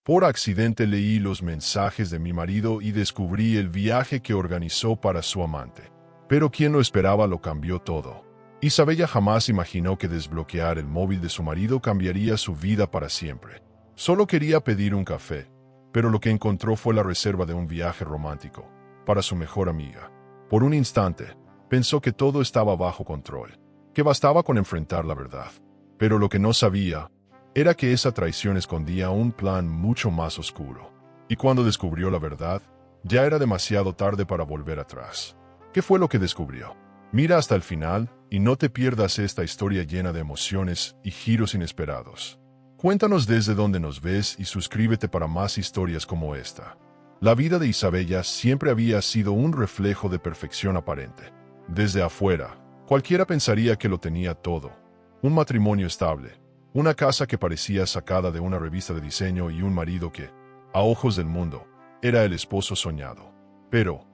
Por accidente leí los mensajes de mi marido y descubrí el viaje que organizó para su amante. Pero quien lo esperaba lo cambió todo. Isabella jamás imaginó que desbloquear el móvil de su marido cambiaría su vida para siempre. Solo quería pedir un café, pero lo que encontró fue la reserva de un viaje romántico para su mejor amiga. Por un instante, pensó que todo estaba bajo control, que bastaba con enfrentar la verdad. Pero lo que no sabía era que esa traición escondía un plan mucho más oscuro. Y cuando descubrió la verdad, ya era demasiado tarde para volver atrás. ¿Qué fue lo que descubrió? Mira hasta el final y no te pierdas esta historia llena de emociones y giros inesperados. Cuéntanos desde dónde nos ves y suscríbete para más historias como esta. La vida de Isabella siempre había sido un reflejo de perfección aparente. Desde afuera, cualquiera pensaría que lo tenía todo. Un matrimonio estable, una casa que parecía sacada de una revista de diseño y un marido que, a ojos del mundo, era el esposo soñado. Pero,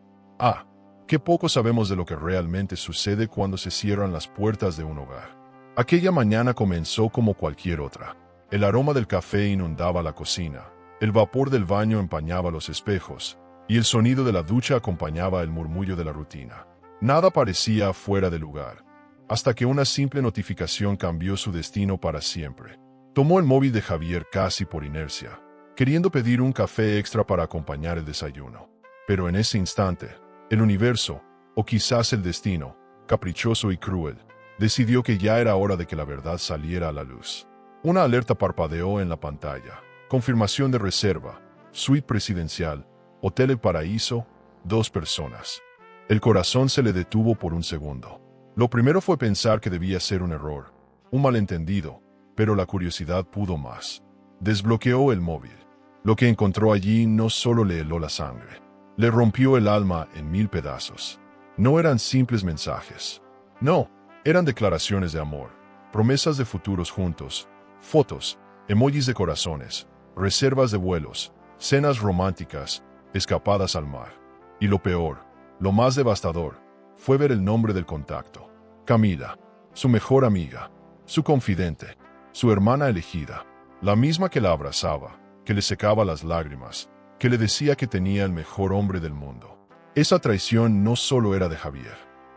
qué poco sabemos de lo que realmente sucede cuando se cierran las puertas de un hogar. Aquella mañana comenzó como cualquier otra. El aroma del café inundaba la cocina, el vapor del baño empañaba los espejos, y el sonido de la ducha acompañaba el murmullo de la rutina. Nada parecía fuera de lugar, hasta que una simple notificación cambió su destino para siempre. Tomó el móvil de Javier casi por inercia, queriendo pedir un café extra para acompañar el desayuno. Pero en ese instante, el universo, o quizás el destino, caprichoso y cruel, decidió que ya era hora de que la verdad saliera a la luz. Una alerta parpadeó en la pantalla. Confirmación de reserva, suite presidencial, Hotel El Paraíso, 2 personas. El corazón se le detuvo por un segundo. Lo primero fue pensar que debía ser un error, un malentendido, pero la curiosidad pudo más. Desbloqueó el móvil. Lo que encontró allí no solo le heló la sangre, le rompió el alma en 1000 pedazos. No eran simples mensajes. No, eran declaraciones de amor, promesas de futuros juntos, fotos, emojis de corazones, reservas de vuelos, cenas románticas, escapadas al mar. Y lo peor, lo más devastador, fue ver el nombre del contacto. Camila, su mejor amiga, su confidente, su hermana elegida, la misma que la abrazaba, que le secaba las lágrimas, que le decía que tenía el mejor hombre del mundo. Esa traición no solo era de Javier,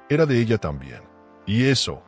era de ella también. Y eso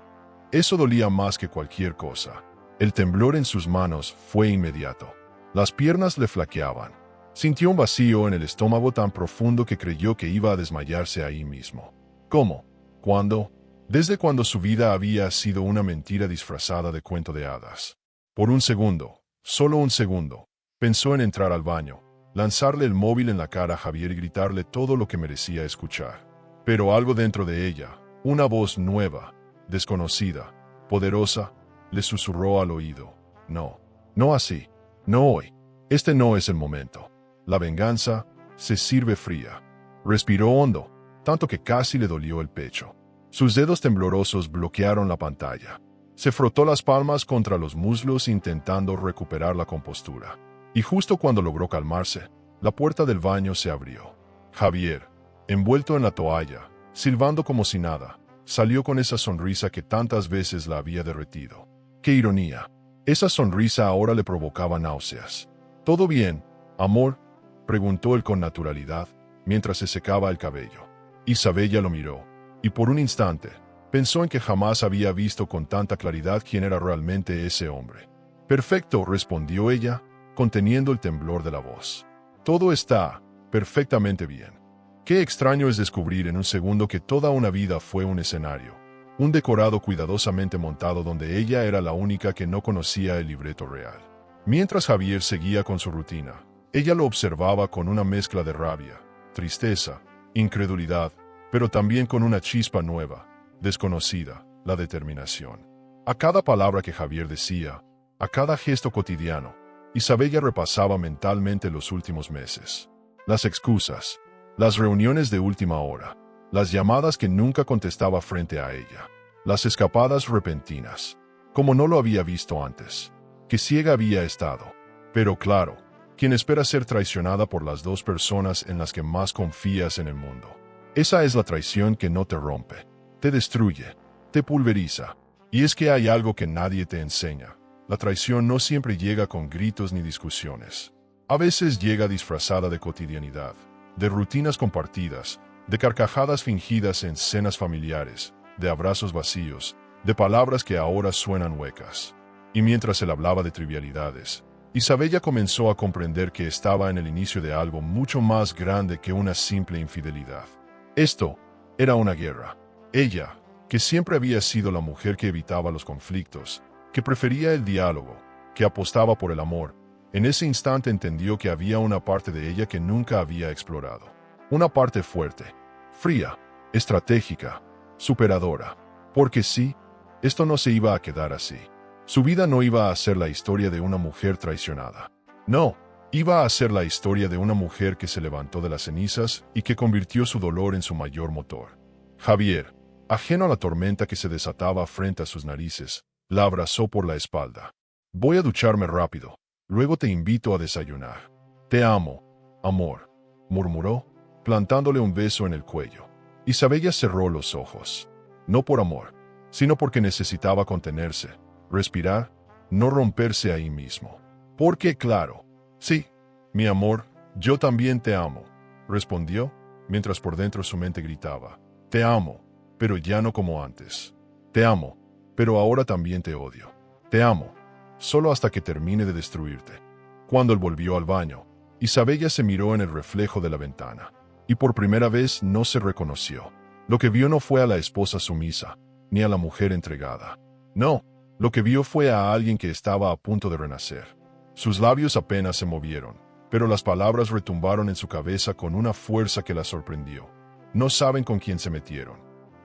dolía más que cualquier cosa. El temblor en sus manos fue inmediato. Las piernas le flaqueaban. Sintió un vacío en el estómago tan profundo que creyó que iba a desmayarse ahí mismo. ¿Cómo? ¿Cuándo? Desde cuando su vida había sido una mentira disfrazada de cuento de hadas. Por un segundo, solo un segundo, pensó en entrar al baño, lanzarle el móvil en la cara a Javier y gritarle todo lo que merecía escuchar. Pero algo dentro de ella, una voz nueva, desconocida, poderosa, le susurró al oído. No, no así, no hoy. Este no es el momento. La venganza se sirve fría. Respiró hondo, tanto que casi le dolió el pecho. Sus dedos temblorosos bloquearon la pantalla. Se frotó las palmas contra los muslos intentando recuperar la compostura. Y justo cuando logró calmarse, la puerta del baño se abrió. Javier, envuelto en la toalla, silbando como si nada, salió con esa sonrisa que tantas veces la había derretido. ¡Qué ironía! Esa sonrisa ahora le provocaba náuseas. ¿Todo bien, amor?, preguntó él con naturalidad, mientras se secaba el cabello. Isabella lo miró, y por un instante, pensó en que jamás había visto con tanta claridad quién era realmente ese hombre. Perfecto, respondió ella, conteniendo el temblor de la voz. Todo está perfectamente bien. Qué extraño es descubrir en un segundo que toda una vida fue un escenario, un decorado cuidadosamente montado donde ella era la única que no conocía el libreto real. Mientras Javier seguía con su rutina, ella lo observaba con una mezcla de rabia, tristeza, incredulidad, pero también con una chispa nueva, desconocida, la determinación. A cada palabra que Javier decía, a cada gesto cotidiano, Isabella repasaba mentalmente los últimos meses. Las excusas, las reuniones de última hora, las llamadas que nunca contestaba frente a ella, las escapadas repentinas, como no lo había visto antes. Qué ciega había estado. Pero claro, ¿quién espera ser traicionada por las 2 personas en las que más confías en el mundo? Esa es la traición que no te rompe, te destruye, te pulveriza. Y es que hay algo que nadie te enseña. La traición no siempre llega con gritos ni discusiones. A veces llega disfrazada de cotidianidad, de rutinas compartidas, de carcajadas fingidas en cenas familiares, de abrazos vacíos, de palabras que ahora suenan huecas. Y mientras él hablaba de trivialidades, Isabella comenzó a comprender que estaba en el inicio de algo mucho más grande que una simple infidelidad. Esto era una guerra. Ella, que siempre había sido la mujer que evitaba los conflictos, que prefería el diálogo, que apostaba por el amor, en ese instante entendió que había una parte de ella que nunca había explorado. Una parte fuerte, fría, estratégica, superadora. Porque sí, esto no se iba a quedar así. Su vida no iba a ser la historia de una mujer traicionada. No, iba a ser la historia de una mujer que se levantó de las cenizas y que convirtió su dolor en su mayor motor. Javier, ajeno a la tormenta que se desataba frente a sus narices, la abrazó por la espalda. Voy a ducharme rápido. Luego te invito a desayunar. Te amo, amor, murmuró, plantándole un beso en el cuello. Isabella cerró los ojos. No por amor, sino porque necesitaba contenerse, respirar, no romperse ahí mismo. Porque claro, sí, mi amor, yo también te amo, respondió, mientras por dentro su mente gritaba. Te amo, pero ya no como antes. Te amo, pero ahora también te odio. Te amo, solo hasta que termine de destruirte. Cuando él volvió al baño, Isabella se miró en el reflejo de la ventana, y por primera vez no se reconoció. Lo que vio no fue a la esposa sumisa, ni a la mujer entregada. No, lo que vio fue a alguien que estaba a punto de renacer. Sus labios apenas se movieron, pero las palabras retumbaron en su cabeza con una fuerza que la sorprendió. No saben con quién se metieron.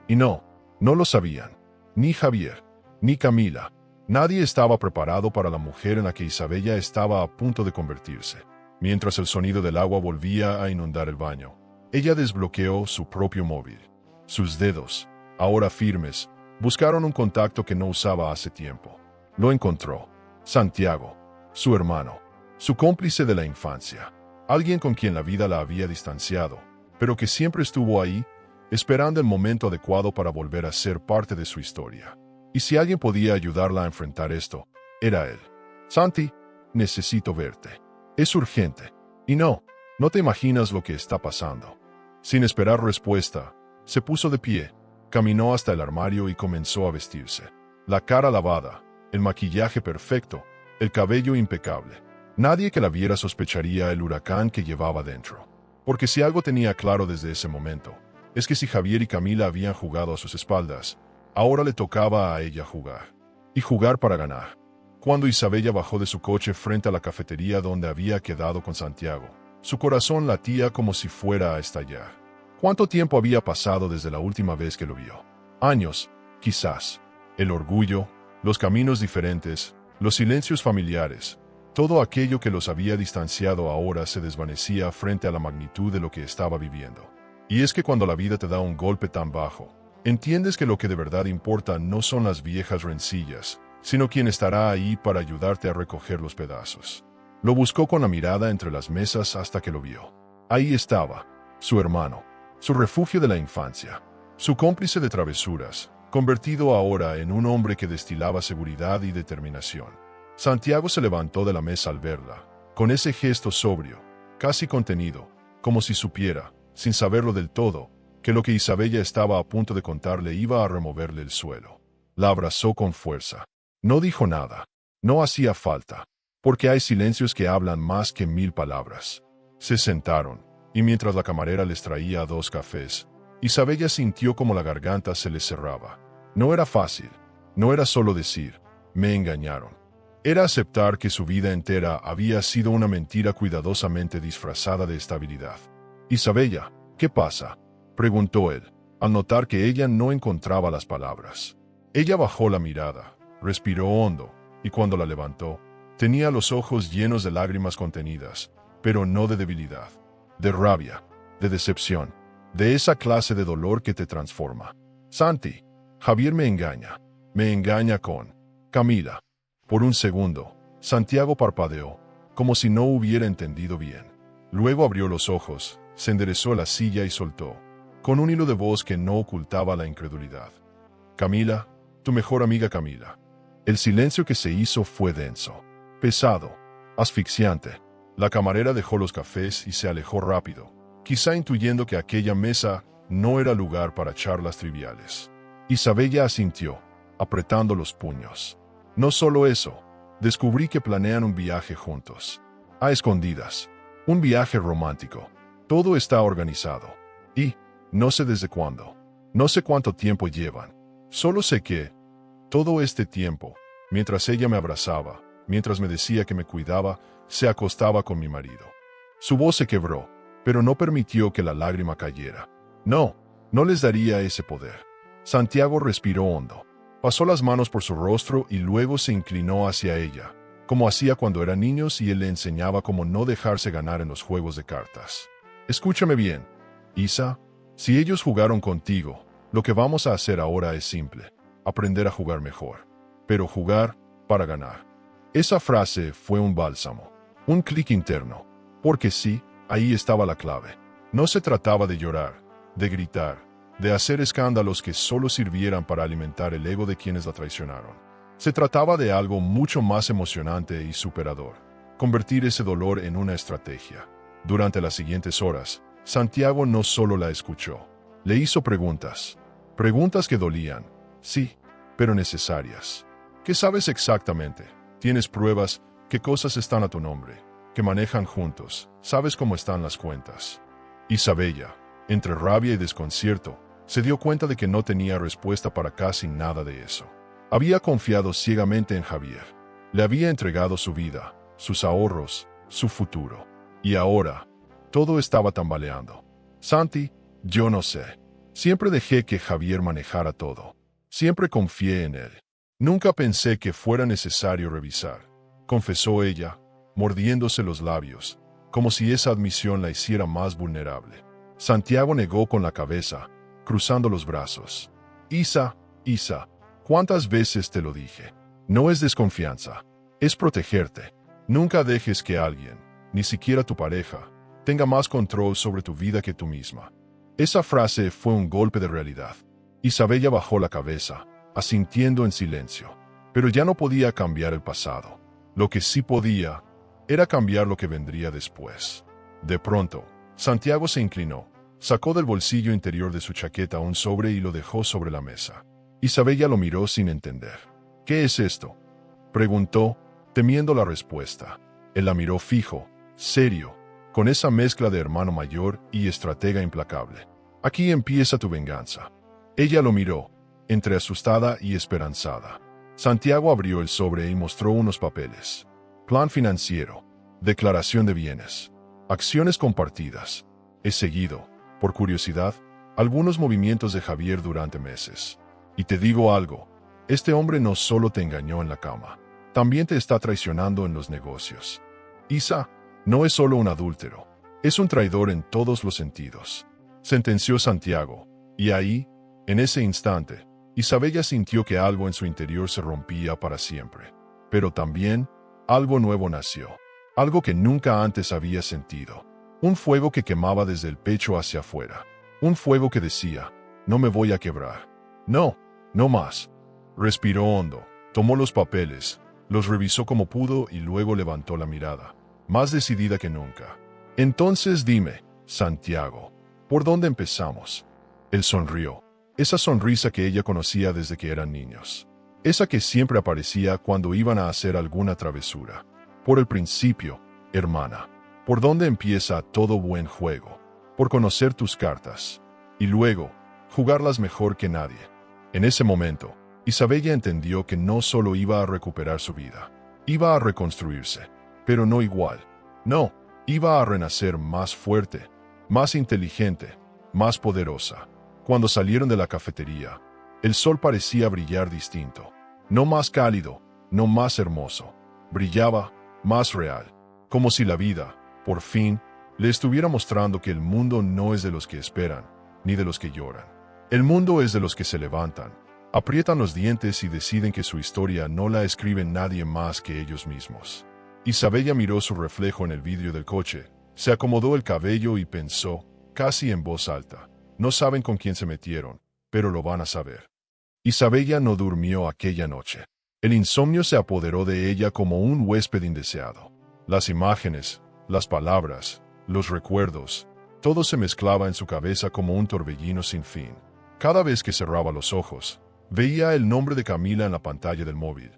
Y no lo sabían. Ni Javier, ni Camila. Nadie estaba preparado para la mujer en la que Isabella estaba a punto de convertirse. Mientras el sonido del agua volvía a inundar el baño, ella desbloqueó su propio móvil. Sus dedos, ahora firmes, buscaron un contacto que no usaba hace tiempo. Lo encontró. Santiago, su hermano, su cómplice de la infancia. Alguien con quien la vida la había distanciado, pero que siempre estuvo ahí, esperando el momento adecuado para volver a ser parte de su historia. Y si alguien podía ayudarla a enfrentar esto, era él. Santi, necesito verte. Es urgente. Y no te imaginas lo que está pasando. Sin esperar respuesta, se puso de pie, caminó hasta el armario y comenzó a vestirse. La cara lavada, el maquillaje perfecto, el cabello impecable. Nadie que la viera sospecharía el huracán que llevaba dentro. Porque si algo tenía claro desde ese momento, es que si Javier y Camila habían jugado a sus espaldas, ahora le tocaba a ella jugar. Y jugar para ganar. Cuando Isabella bajó de su coche frente a la cafetería donde había quedado con Santiago, su corazón latía como si fuera a estallar. ¿Cuánto tiempo había pasado desde la última vez que lo vio? Años, quizás. El orgullo, los caminos diferentes, los silencios familiares, todo aquello que los había distanciado ahora se desvanecía frente a la magnitud de lo que estaba viviendo. Y es que cuando la vida te da un golpe tan bajo, entiendes que lo que de verdad importa no son las viejas rencillas, sino quien estará ahí para ayudarte a recoger los pedazos. Lo buscó con la mirada entre las mesas hasta que lo vio. Ahí estaba, su hermano, su refugio de la infancia, su cómplice de travesuras, convertido ahora en un hombre que destilaba seguridad y determinación. Santiago se levantó de la mesa al verla, con ese gesto sobrio, casi contenido, como si supiera, sin saberlo del todo, que lo que Isabella estaba a punto de contarle iba a removerle el suelo. La abrazó con fuerza. No dijo nada. No hacía falta, porque hay silencios que hablan más que 1000 palabras. Se sentaron, y mientras la camarera les traía 2 cafés, Isabella sintió como la garganta se le cerraba. No era fácil. No era solo decir, me engañaron. Era aceptar que su vida entera había sido una mentira cuidadosamente disfrazada de estabilidad. Isabella, ¿qué pasa?, preguntó él, al notar que ella no encontraba las palabras. Ella bajó la mirada, respiró hondo, y cuando la levantó, tenía los ojos llenos de lágrimas contenidas, pero no de debilidad, de rabia, de decepción, de esa clase de dolor que te transforma. Santi, Javier me engaña con Camila. Por un segundo, Santiago parpadeó, como si no hubiera entendido bien. Luego abrió los ojos, se enderezó la silla y soltó, con un hilo de voz que no ocultaba la incredulidad. Camila, tu mejor amiga Camila. El silencio que se hizo fue denso, pesado, asfixiante. La camarera dejó los cafés y se alejó rápido, quizá intuyendo que aquella mesa no era lugar para charlas triviales. Isabella asintió, apretando los puños. No solo eso, descubrí que planean un viaje juntos. A escondidas. Un viaje romántico. Todo está organizado. Y, no sé desde cuándo. No sé cuánto tiempo llevan. Solo sé que, todo este tiempo, mientras ella me abrazaba, mientras me decía que me cuidaba, se acostaba con mi marido. Su voz se quebró, pero no permitió que la lágrima cayera. No, no les daría ese poder. Santiago respiró hondo. Pasó las manos por su rostro y luego se inclinó hacia ella, como hacía cuando eran niños y él le enseñaba cómo no dejarse ganar en los juegos de cartas. Escúchame bien, Isa, si ellos jugaron contigo, lo que vamos a hacer ahora es simple, aprender a jugar mejor. Pero jugar para ganar. Esa frase fue un bálsamo, un clic interno, porque sí, ahí estaba la clave. No se trataba de llorar, de gritar, de hacer escándalos que solo sirvieran para alimentar el ego de quienes la traicionaron. Se trataba de algo mucho más emocionante y superador, convertir ese dolor en una estrategia. Durante las siguientes horas, Santiago no solo la escuchó, le hizo preguntas. Preguntas que dolían, sí, pero necesarias. ¿Qué sabes exactamente? ¿Tienes pruebas? ¿Qué cosas están a tu nombre? ¿Que manejan juntos? ¿Sabes cómo están las cuentas? Isabella, entre rabia y desconcierto, se dio cuenta de que no tenía respuesta para casi nada de eso. Había confiado ciegamente en Javier. Le había entregado su vida, sus ahorros, su futuro. Y ahora, todo estaba tambaleando. Santi, yo no sé. Siempre dejé que Javier manejara todo. Siempre confié en él. Nunca pensé que fuera necesario revisar, confesó ella, mordiéndose los labios, como si esa admisión la hiciera más vulnerable. Santiago negó con la cabeza, cruzando los brazos. Isa, ¿cuántas veces te lo dije? No es desconfianza, es protegerte. Nunca dejes que alguien, ni siquiera tu pareja, tenga más control sobre tu vida que tú misma. Esa frase fue un golpe de realidad. Isabella bajó la cabeza, asintiendo en silencio. Pero ya no podía cambiar el pasado. Lo que sí podía, era cambiar lo que vendría después. De pronto, Santiago se inclinó, sacó del bolsillo interior de su chaqueta un sobre y lo dejó sobre la mesa. Isabella lo miró sin entender. ¿Qué es esto?, preguntó, temiendo la respuesta. Él la miró fijo, serio, con esa mezcla de hermano mayor y estratega implacable. Aquí empieza tu venganza. Ella lo miró, entre asustada y esperanzada. Santiago abrió el sobre y mostró unos papeles. Plan financiero, declaración de bienes, acciones compartidas. He seguido, por curiosidad, algunos movimientos de Javier durante meses. Y te digo algo, este hombre no solo te engañó en la cama, también te está traicionando en los negocios. Isa, no es solo un adúltero, es un traidor en todos los sentidos, sentenció Santiago, y ahí, en ese instante, Isabella sintió que algo en su interior se rompía para siempre. Pero también, algo nuevo nació, algo que nunca antes había sentido. Un fuego que quemaba desde el pecho hacia afuera. Un fuego que decía, no me voy a quebrar. No, no más. Respiró hondo, tomó los papeles, los revisó como pudo y luego levantó la mirada, más decidida que nunca. Entonces dime, Santiago, ¿por dónde empezamos? Él sonrió. Esa sonrisa que ella conocía desde que eran niños. Esa que siempre aparecía cuando iban a hacer alguna travesura. Por el principio, hermana. ¿Por dónde empieza todo buen juego? Por conocer tus cartas. Y luego, jugarlas mejor que nadie. En ese momento, Isabella entendió que no solo iba a recuperar su vida. Iba a reconstruirse. Pero no igual. No, iba a renacer más fuerte, más inteligente, más poderosa. Cuando salieron de la cafetería, el sol parecía brillar distinto. No más cálido, no más hermoso. Brillaba, más real. Como si la vida, por fin, le estuviera mostrando que el mundo no es de los que esperan, ni de los que lloran. El mundo es de los que se levantan, aprietan los dientes y deciden que su historia no la escribe nadie más que ellos mismos. Isabella miró su reflejo en el vidrio del coche, se acomodó el cabello y pensó, casi en voz alta. No saben con quién se metieron, pero lo van a saber. Isabella no durmió aquella noche. El insomnio se apoderó de ella como un huésped indeseado. Las imágenes, las palabras, los recuerdos, todo se mezclaba en su cabeza como un torbellino sin fin. Cada vez que cerraba los ojos, veía el nombre de Camila en la pantalla del móvil.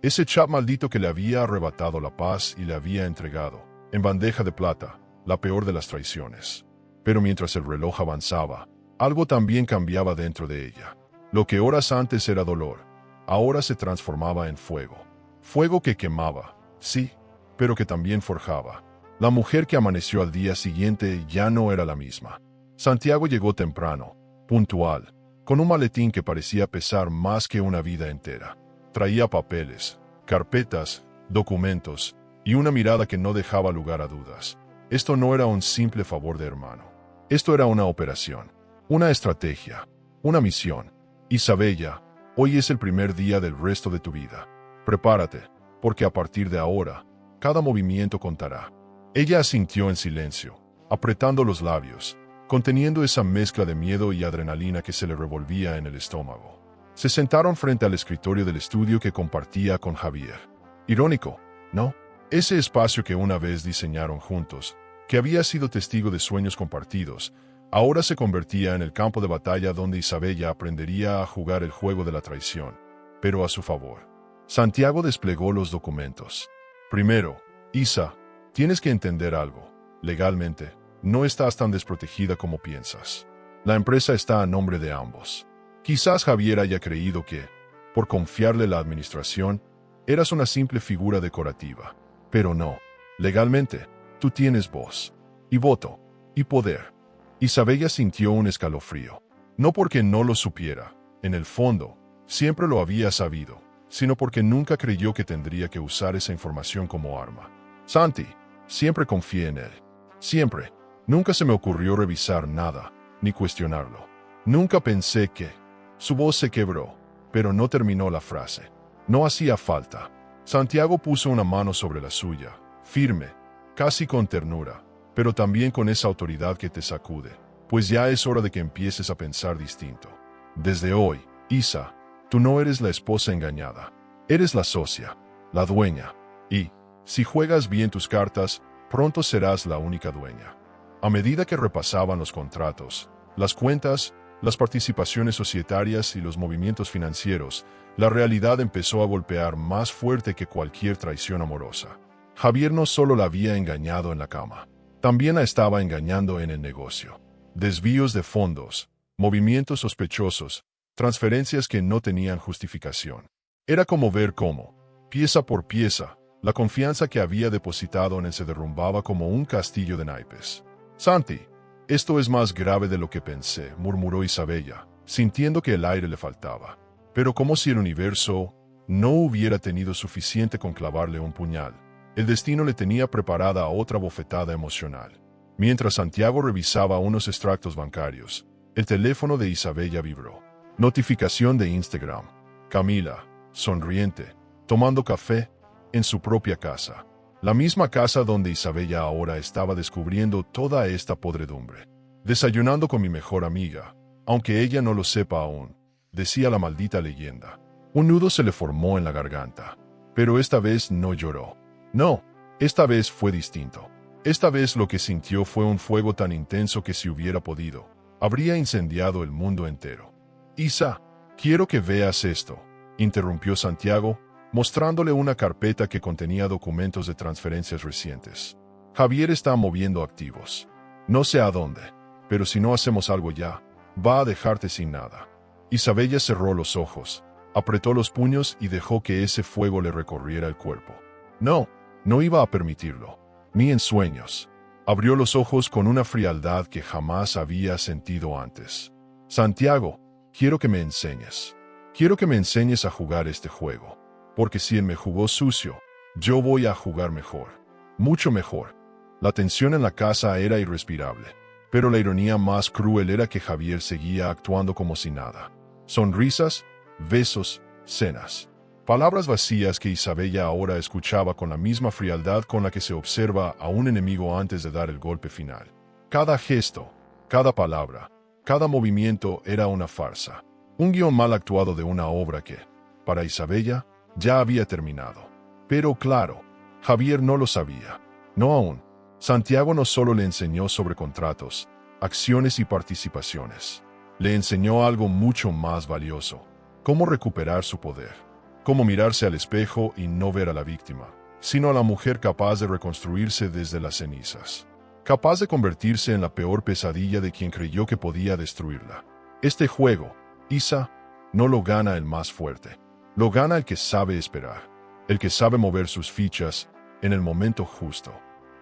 Ese chat maldito que le había arrebatado la paz y le había entregado, en bandeja de plata, la peor de las traiciones. Pero mientras el reloj avanzaba, algo también cambiaba dentro de ella. Lo que horas antes era dolor, ahora se transformaba en fuego. Fuego que quemaba, sí, pero que también forjaba. La mujer que amaneció al día siguiente ya no era la misma. Santiago llegó temprano, puntual, con un maletín que parecía pesar más que una vida entera. Traía papeles, carpetas, documentos y una mirada que no dejaba lugar a dudas. Esto no era un simple favor de hermano. Esto era una operación, una estrategia, una misión. Isabella, hoy es el primer día del resto de tu vida. Prepárate, porque a partir de ahora, cada movimiento contará. Ella asintió en silencio, apretando los labios, conteniendo esa mezcla de miedo y adrenalina que se le revolvía en el estómago. Se sentaron frente al escritorio del estudio que compartía con Javier. Irónico, ¿no? Ese espacio que una vez diseñaron juntos, que había sido testigo de sueños compartidos, ahora se convertía en el campo de batalla donde Isabella aprendería a jugar el juego de la traición, pero a su favor. Santiago desplegó los documentos. Primero, Isa, tienes que entender algo. Legalmente, no estás tan desprotegida como piensas. La empresa está a nombre de ambos. Quizás Javier haya creído que, por confiarle la administración, eras una simple figura decorativa. Pero no. Legalmente, tú tienes voz, y voto, y poder. Isabella sintió un escalofrío. No porque no lo supiera, en el fondo, siempre lo había sabido, sino porque nunca creyó que tendría que usar esa información como arma. Santi, siempre confié en él. Siempre. Nunca se me ocurrió revisar nada, ni cuestionarlo. Nunca pensé que... Su voz se quebró, pero no terminó la frase. No hacía falta. Santiago puso una mano sobre la suya, firme, casi con ternura, pero también con esa autoridad que te sacude, pues ya es hora de que empieces a pensar distinto. Desde hoy, Isa, tú no eres la esposa engañada. Eres la socia, la dueña, y, si juegas bien tus cartas, pronto serás la única dueña. A medida que repasaban los contratos, las cuentas, las participaciones societarias y los movimientos financieros, la realidad empezó a golpear más fuerte que cualquier traición amorosa. Javier no solo la había engañado en la cama, también la estaba engañando en el negocio. Desvíos de fondos, movimientos sospechosos, transferencias que no tenían justificación. Era como ver cómo, pieza por pieza, la confianza que había depositado en él se derrumbaba como un castillo de naipes. Santi, esto es más grave de lo que pensé, murmuró Isabella, sintiendo que el aire le faltaba. Pero como si el universo no hubiera tenido suficiente con clavarle un puñal. El destino le tenía preparada otra bofetada emocional. Mientras Santiago revisaba unos extractos bancarios, el teléfono de Isabella vibró. Notificación de Instagram. Camila, sonriente, tomando café, en su propia casa. La misma casa donde Isabella ahora estaba descubriendo toda esta podredumbre. Desayunando con mi mejor amiga, aunque ella no lo sepa aún, decía la maldita leyenda. Un nudo se le formó en la garganta. Pero esta vez no lloró. No, esta vez fue distinto. Esta vez lo que sintió fue un fuego tan intenso que si hubiera podido, habría incendiado el mundo entero. Isa, quiero que veas esto, interrumpió Santiago, mostrándole una carpeta que contenía documentos de transferencias recientes. Javier está moviendo activos. No sé a dónde, pero si no hacemos algo ya, va a dejarte sin nada. Isabella cerró los ojos, apretó los puños y dejó que ese fuego le recorriera el cuerpo. No, no iba a permitirlo, ni en sueños. Abrió los ojos con una frialdad que jamás había sentido antes. Santiago, quiero que me enseñes. Quiero que me enseñes a jugar este juego. Porque si él me jugó sucio, yo voy a jugar mejor. Mucho mejor. La tensión en la casa era irrespirable. Pero la ironía más cruel era que Javier seguía actuando como si nada. Sonrisas, besos, cenas. Palabras vacías que Isabella ahora escuchaba con la misma frialdad con la que se observa a un enemigo antes de dar el golpe final. Cada gesto, cada palabra, cada movimiento era una farsa. Un guión mal actuado de una obra que, para Isabella, ya había terminado. Pero claro, Javier no lo sabía. No aún. Santiago no solo le enseñó sobre contratos, acciones y participaciones. Le enseñó algo mucho más valioso: cómo recuperar su poder, cómo mirarse al espejo y no ver a la víctima, sino a la mujer capaz de reconstruirse desde las cenizas, capaz de convertirse en la peor pesadilla de quien creyó que podía destruirla. Este juego, Isa, no lo gana el más fuerte, lo gana el que sabe esperar, el que sabe mover sus fichas en el momento justo.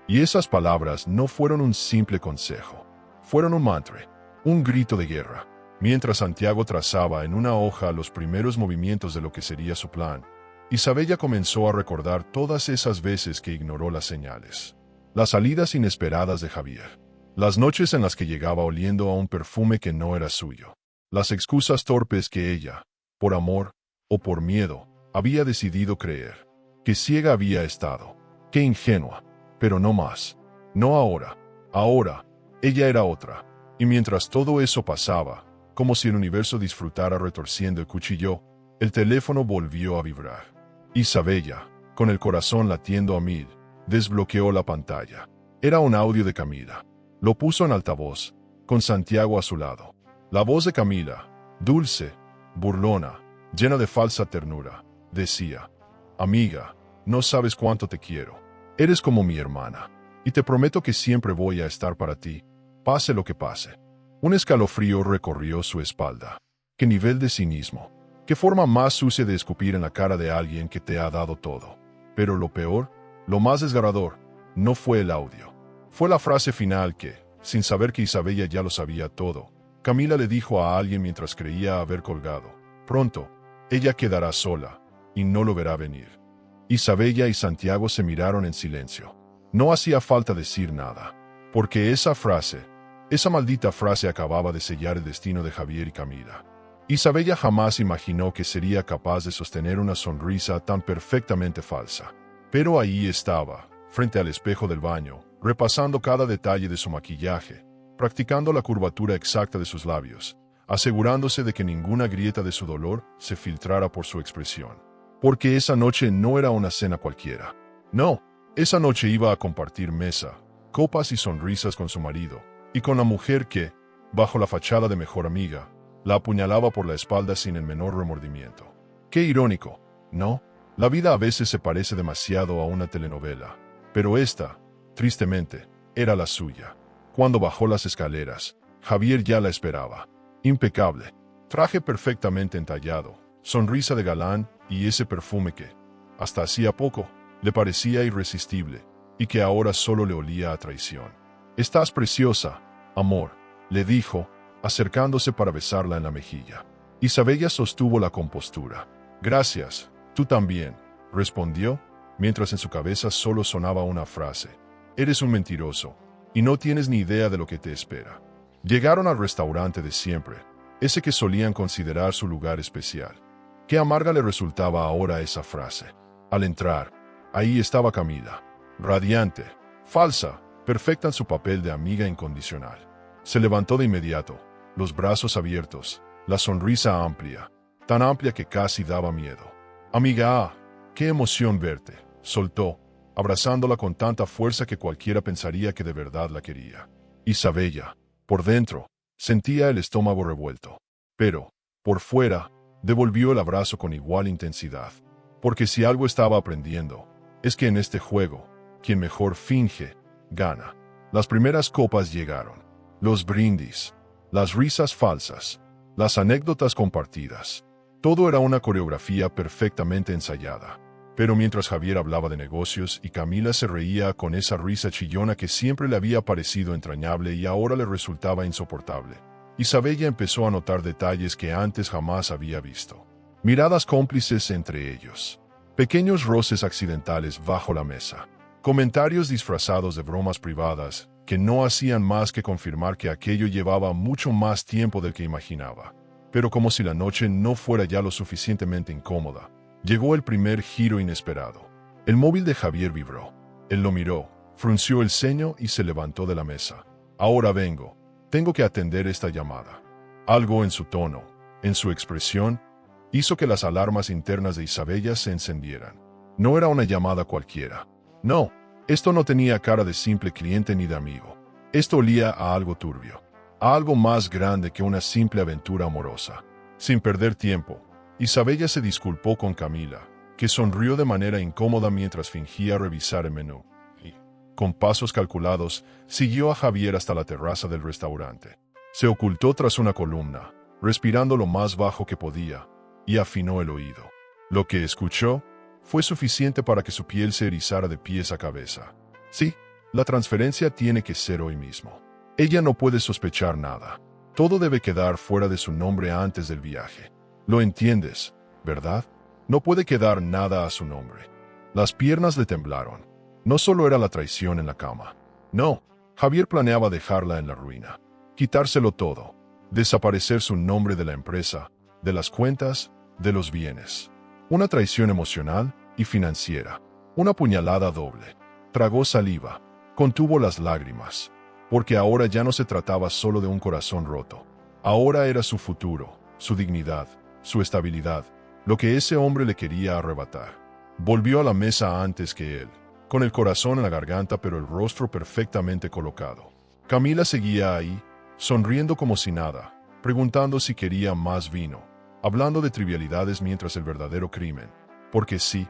Y esas palabras no fueron un simple consejo, fueron un mantra, un grito de guerra. Mientras Santiago trazaba en una hoja los primeros movimientos de lo que sería su plan, Isabella comenzó a recordar todas esas veces que ignoró las señales. Las salidas inesperadas de Javier, las noches en las que llegaba oliendo a un perfume que no era suyo, las excusas torpes que ella, por amor o por miedo, había decidido creer. Qué ciega había estado, qué ingenua, pero no más, no ahora. Ahora, ella era otra, y mientras todo eso pasaba, como si el universo disfrutara retorciendo el cuchillo, el teléfono volvió a vibrar. Isabella, con el corazón latiendo a 1000, desbloqueó la pantalla. Era un audio de Camila. Lo puso en altavoz, con Santiago a su lado. La voz de Camila, dulce, burlona, llena de falsa ternura, decía: «Amiga, no sabes cuánto te quiero. Eres como mi hermana, y te prometo que siempre voy a estar para ti, pase lo que pase». Un escalofrío recorrió su espalda. ¡Qué nivel de cinismo! ¡Qué forma más sucia de escupir en la cara de alguien que te ha dado todo! Pero lo peor, lo más desgarrador, no fue el audio. Fue la frase final que, sin saber que Isabella ya lo sabía todo, Camila le dijo a alguien mientras creía haber colgado: «Pronto, ella quedará sola, y no lo verá venir». Isabella y Santiago se miraron en silencio. No hacía falta decir nada, porque esa maldita frase acababa de sellar el destino de Javier y Camila. Isabella jamás imaginó que sería capaz de sostener una sonrisa tan perfectamente falsa. Pero ahí estaba, frente al espejo del baño, repasando cada detalle de su maquillaje, practicando la curvatura exacta de sus labios, asegurándose de que ninguna grieta de su dolor se filtrara por su expresión. Porque esa noche no era una cena cualquiera. No, esa noche iba a compartir mesa, copas y sonrisas con su marido, y con la mujer que, bajo la fachada de mejor amiga, la apuñalaba por la espalda sin el menor remordimiento. Qué irónico, ¿no? La vida a veces se parece demasiado a una telenovela, pero esta, tristemente, era la suya. Cuando bajó las escaleras, Javier ya la esperaba. Impecable, traje perfectamente entallado, sonrisa de galán y ese perfume que, hasta hacía poco, le parecía irresistible, y que ahora solo le olía a traición. «Estás preciosa, amor», le dijo, acercándose para besarla en la mejilla. Isabella sostuvo la compostura. «Gracias, tú también», respondió, mientras en su cabeza solo sonaba una frase: «Eres un mentiroso, y no tienes ni idea de lo que te espera». Llegaron al restaurante de siempre, ese que solían considerar su lugar especial. Qué amarga le resultaba ahora esa frase. Al entrar, ahí estaba Camila, radiante, falsa, perfecta en su papel de amiga incondicional. Se levantó de inmediato, los brazos abiertos, la sonrisa amplia, tan amplia que casi daba miedo. «Amiga, qué emoción verte», soltó, abrazándola con tanta fuerza que cualquiera pensaría que de verdad la quería. Isabella, por dentro, sentía el estómago revuelto, pero, por fuera, devolvió el abrazo con igual intensidad. Porque si algo estaba aprendiendo, es que en este juego, quien mejor finge, gana. Las primeras copas llegaron, los brindis, las risas falsas, las anécdotas compartidas. Todo era una coreografía perfectamente ensayada. Pero mientras Javier hablaba de negocios y Camila se reía con esa risa chillona que siempre le había parecido entrañable y ahora le resultaba insoportable, Isabella empezó a notar detalles que antes jamás había visto. Miradas cómplices entre ellos, pequeños roces accidentales bajo la mesa, comentarios disfrazados de bromas privadas que no hacían más que confirmar que aquello llevaba mucho más tiempo del que imaginaba. Pero como si la noche no fuera ya lo suficientemente incómoda, llegó el primer giro inesperado. El móvil de Javier vibró. Él lo miró, frunció el ceño y se levantó de la mesa. «Ahora vengo. Tengo que atender esta llamada». Algo en su tono, en su expresión, hizo que las alarmas internas de Isabella se encendieran. No era una llamada cualquiera. No, Esto no tenía cara de simple cliente ni de amigo. Esto olía a algo turbio, a algo más grande que una simple aventura amorosa. Sin perder tiempo, Isabella se disculpó con Camila, que sonrió de manera incómoda mientras fingía revisar el menú. Y, con pasos calculados, siguió a Javier hasta la terraza del restaurante. Se ocultó tras una columna, respirando lo más bajo que podía, y afinó el oído. Lo que escuchó fue suficiente para que su piel se erizara de pies a cabeza. Sí, la transferencia tiene que ser hoy mismo. Ella no puede sospechar nada. Todo debe quedar fuera de su nombre antes del viaje. Lo entiendes, ¿verdad? No puede quedar nada a su nombre. Las piernas le temblaron. No solo era la traición en la cama. No, Javier planeaba dejarla en la ruina. Quitárselo todo. Desaparecer su nombre de la empresa, de las cuentas, de los bienes. Una traición emocional y financiera. Una puñalada doble. Tragó saliva. Contuvo las lágrimas. Porque ahora ya no se trataba solo de un corazón roto. Ahora era su futuro, su dignidad, su estabilidad, lo que ese hombre le quería arrebatar. Volvió a la mesa antes que él, con el corazón en la garganta pero el rostro perfectamente colocado. Camila seguía ahí, sonriendo como si nada, preguntando si quería más vino, hablando de trivialidades mientras el verdadero crimen, porque sí,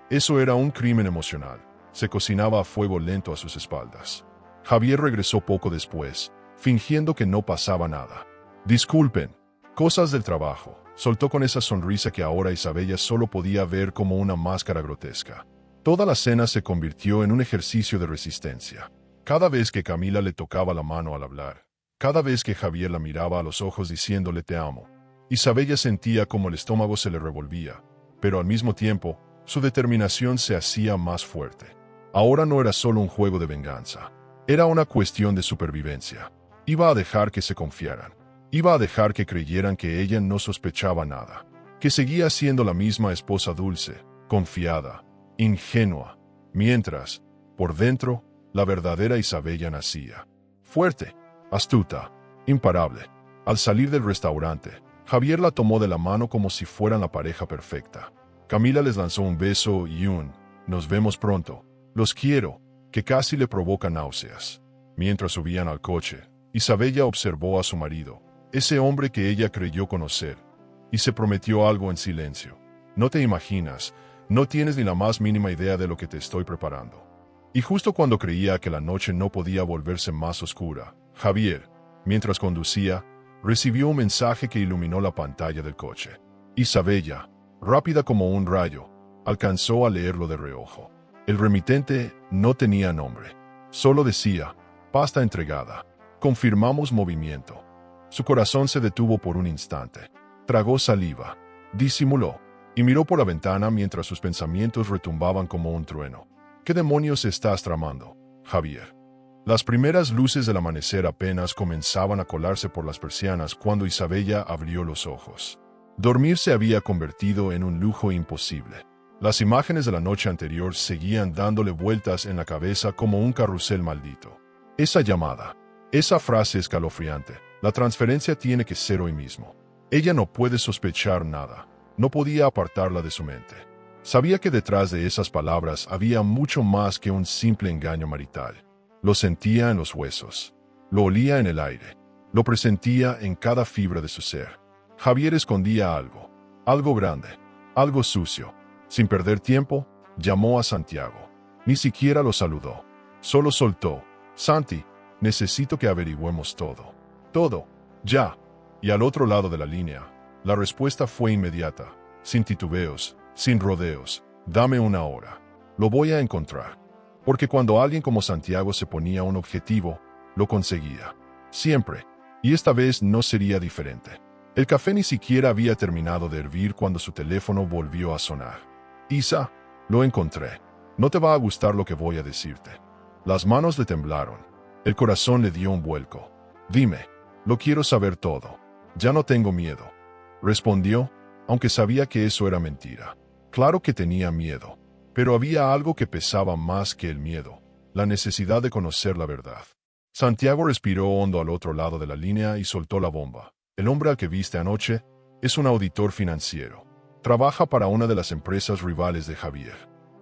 eso era un crimen emocional, se cocinaba a fuego lento a sus espaldas. Javier regresó poco después, fingiendo que no pasaba nada. Disculpen, cosas del trabajo, soltó con esa sonrisa que ahora Isabella solo podía ver como una máscara grotesca. Toda la cena se convirtió en un ejercicio de resistencia. Cada vez que Camila le tocaba la mano al hablar, cada vez que Javier la miraba a los ojos diciéndole te amo, Isabella sentía como el estómago se le revolvía, pero al mismo tiempo, su determinación se hacía más fuerte. Ahora no era solo un juego de venganza. Era una cuestión de supervivencia. Iba a dejar que se confiaran. Iba a dejar que creyeran que ella no sospechaba nada. Que seguía siendo la misma esposa dulce, confiada, ingenua. Mientras, por dentro, la verdadera Isabella nacía. Fuerte, astuta, imparable. Al salir del restaurante, Javier la tomó de la mano como si fueran la pareja perfecta. Camila les lanzó un beso y un «Nos vemos pronto, los quiero», que casi le provoca náuseas. Mientras subían al coche, Isabella observó a su marido, ese hombre que ella creyó conocer, y se prometió algo en silencio. No te imaginas, no tienes ni la más mínima idea de lo que te estoy preparando. Y justo cuando creía que la noche no podía volverse más oscura, Javier, mientras conducía, recibió un mensaje que iluminó la pantalla del coche. Isabella, rápida como un rayo, alcanzó a leerlo de reojo. El remitente no tenía nombre. Solo decía, pasta entregada. Confirmamos movimiento. Su corazón se detuvo por un instante. Tragó saliva. Disimuló. Y miró por la ventana mientras sus pensamientos retumbaban como un trueno. ¿Qué demonios estás tramando, Javier? Las primeras luces del amanecer apenas comenzaban a colarse por las persianas cuando Isabella abrió los ojos. Dormir se había convertido en un lujo imposible. Las imágenes de la noche anterior seguían dándole vueltas en la cabeza como un carrusel maldito. Esa llamada, esa frase escalofriante, la transferencia tiene que ser hoy mismo. Ella no puede sospechar nada, no podía apartarla de su mente. Sabía que detrás de esas palabras había mucho más que un simple engaño marital. Lo sentía en los huesos, lo olía en el aire, lo presentía en cada fibra de su ser. Javier escondía algo, algo grande, algo sucio. Sin perder tiempo, llamó a Santiago. Ni siquiera lo saludó. Solo soltó. Santi, necesito que averigüemos todo. Todo. Ya. Y al otro lado de la línea, la respuesta fue inmediata. Sin titubeos, sin rodeos. Dame una hora. Lo voy a encontrar. Porque cuando alguien como Santiago se ponía un objetivo, lo conseguía. Siempre. Y esta vez no sería diferente. El café ni siquiera había terminado de hervir cuando su teléfono volvió a sonar. Isa, lo encontré. No te va a gustar lo que voy a decirte. Las manos le temblaron. El corazón le dio un vuelco. Dime, lo quiero saber todo. Ya no tengo miedo. Respondió, aunque sabía que eso era mentira. Claro que tenía miedo, pero había algo que pesaba más que el miedo, la necesidad de conocer la verdad. Santiago respiró hondo al otro lado de la línea y soltó la bomba. El hombre al que viste anoche es un auditor financiero. Trabaja para una de las empresas rivales de Javier.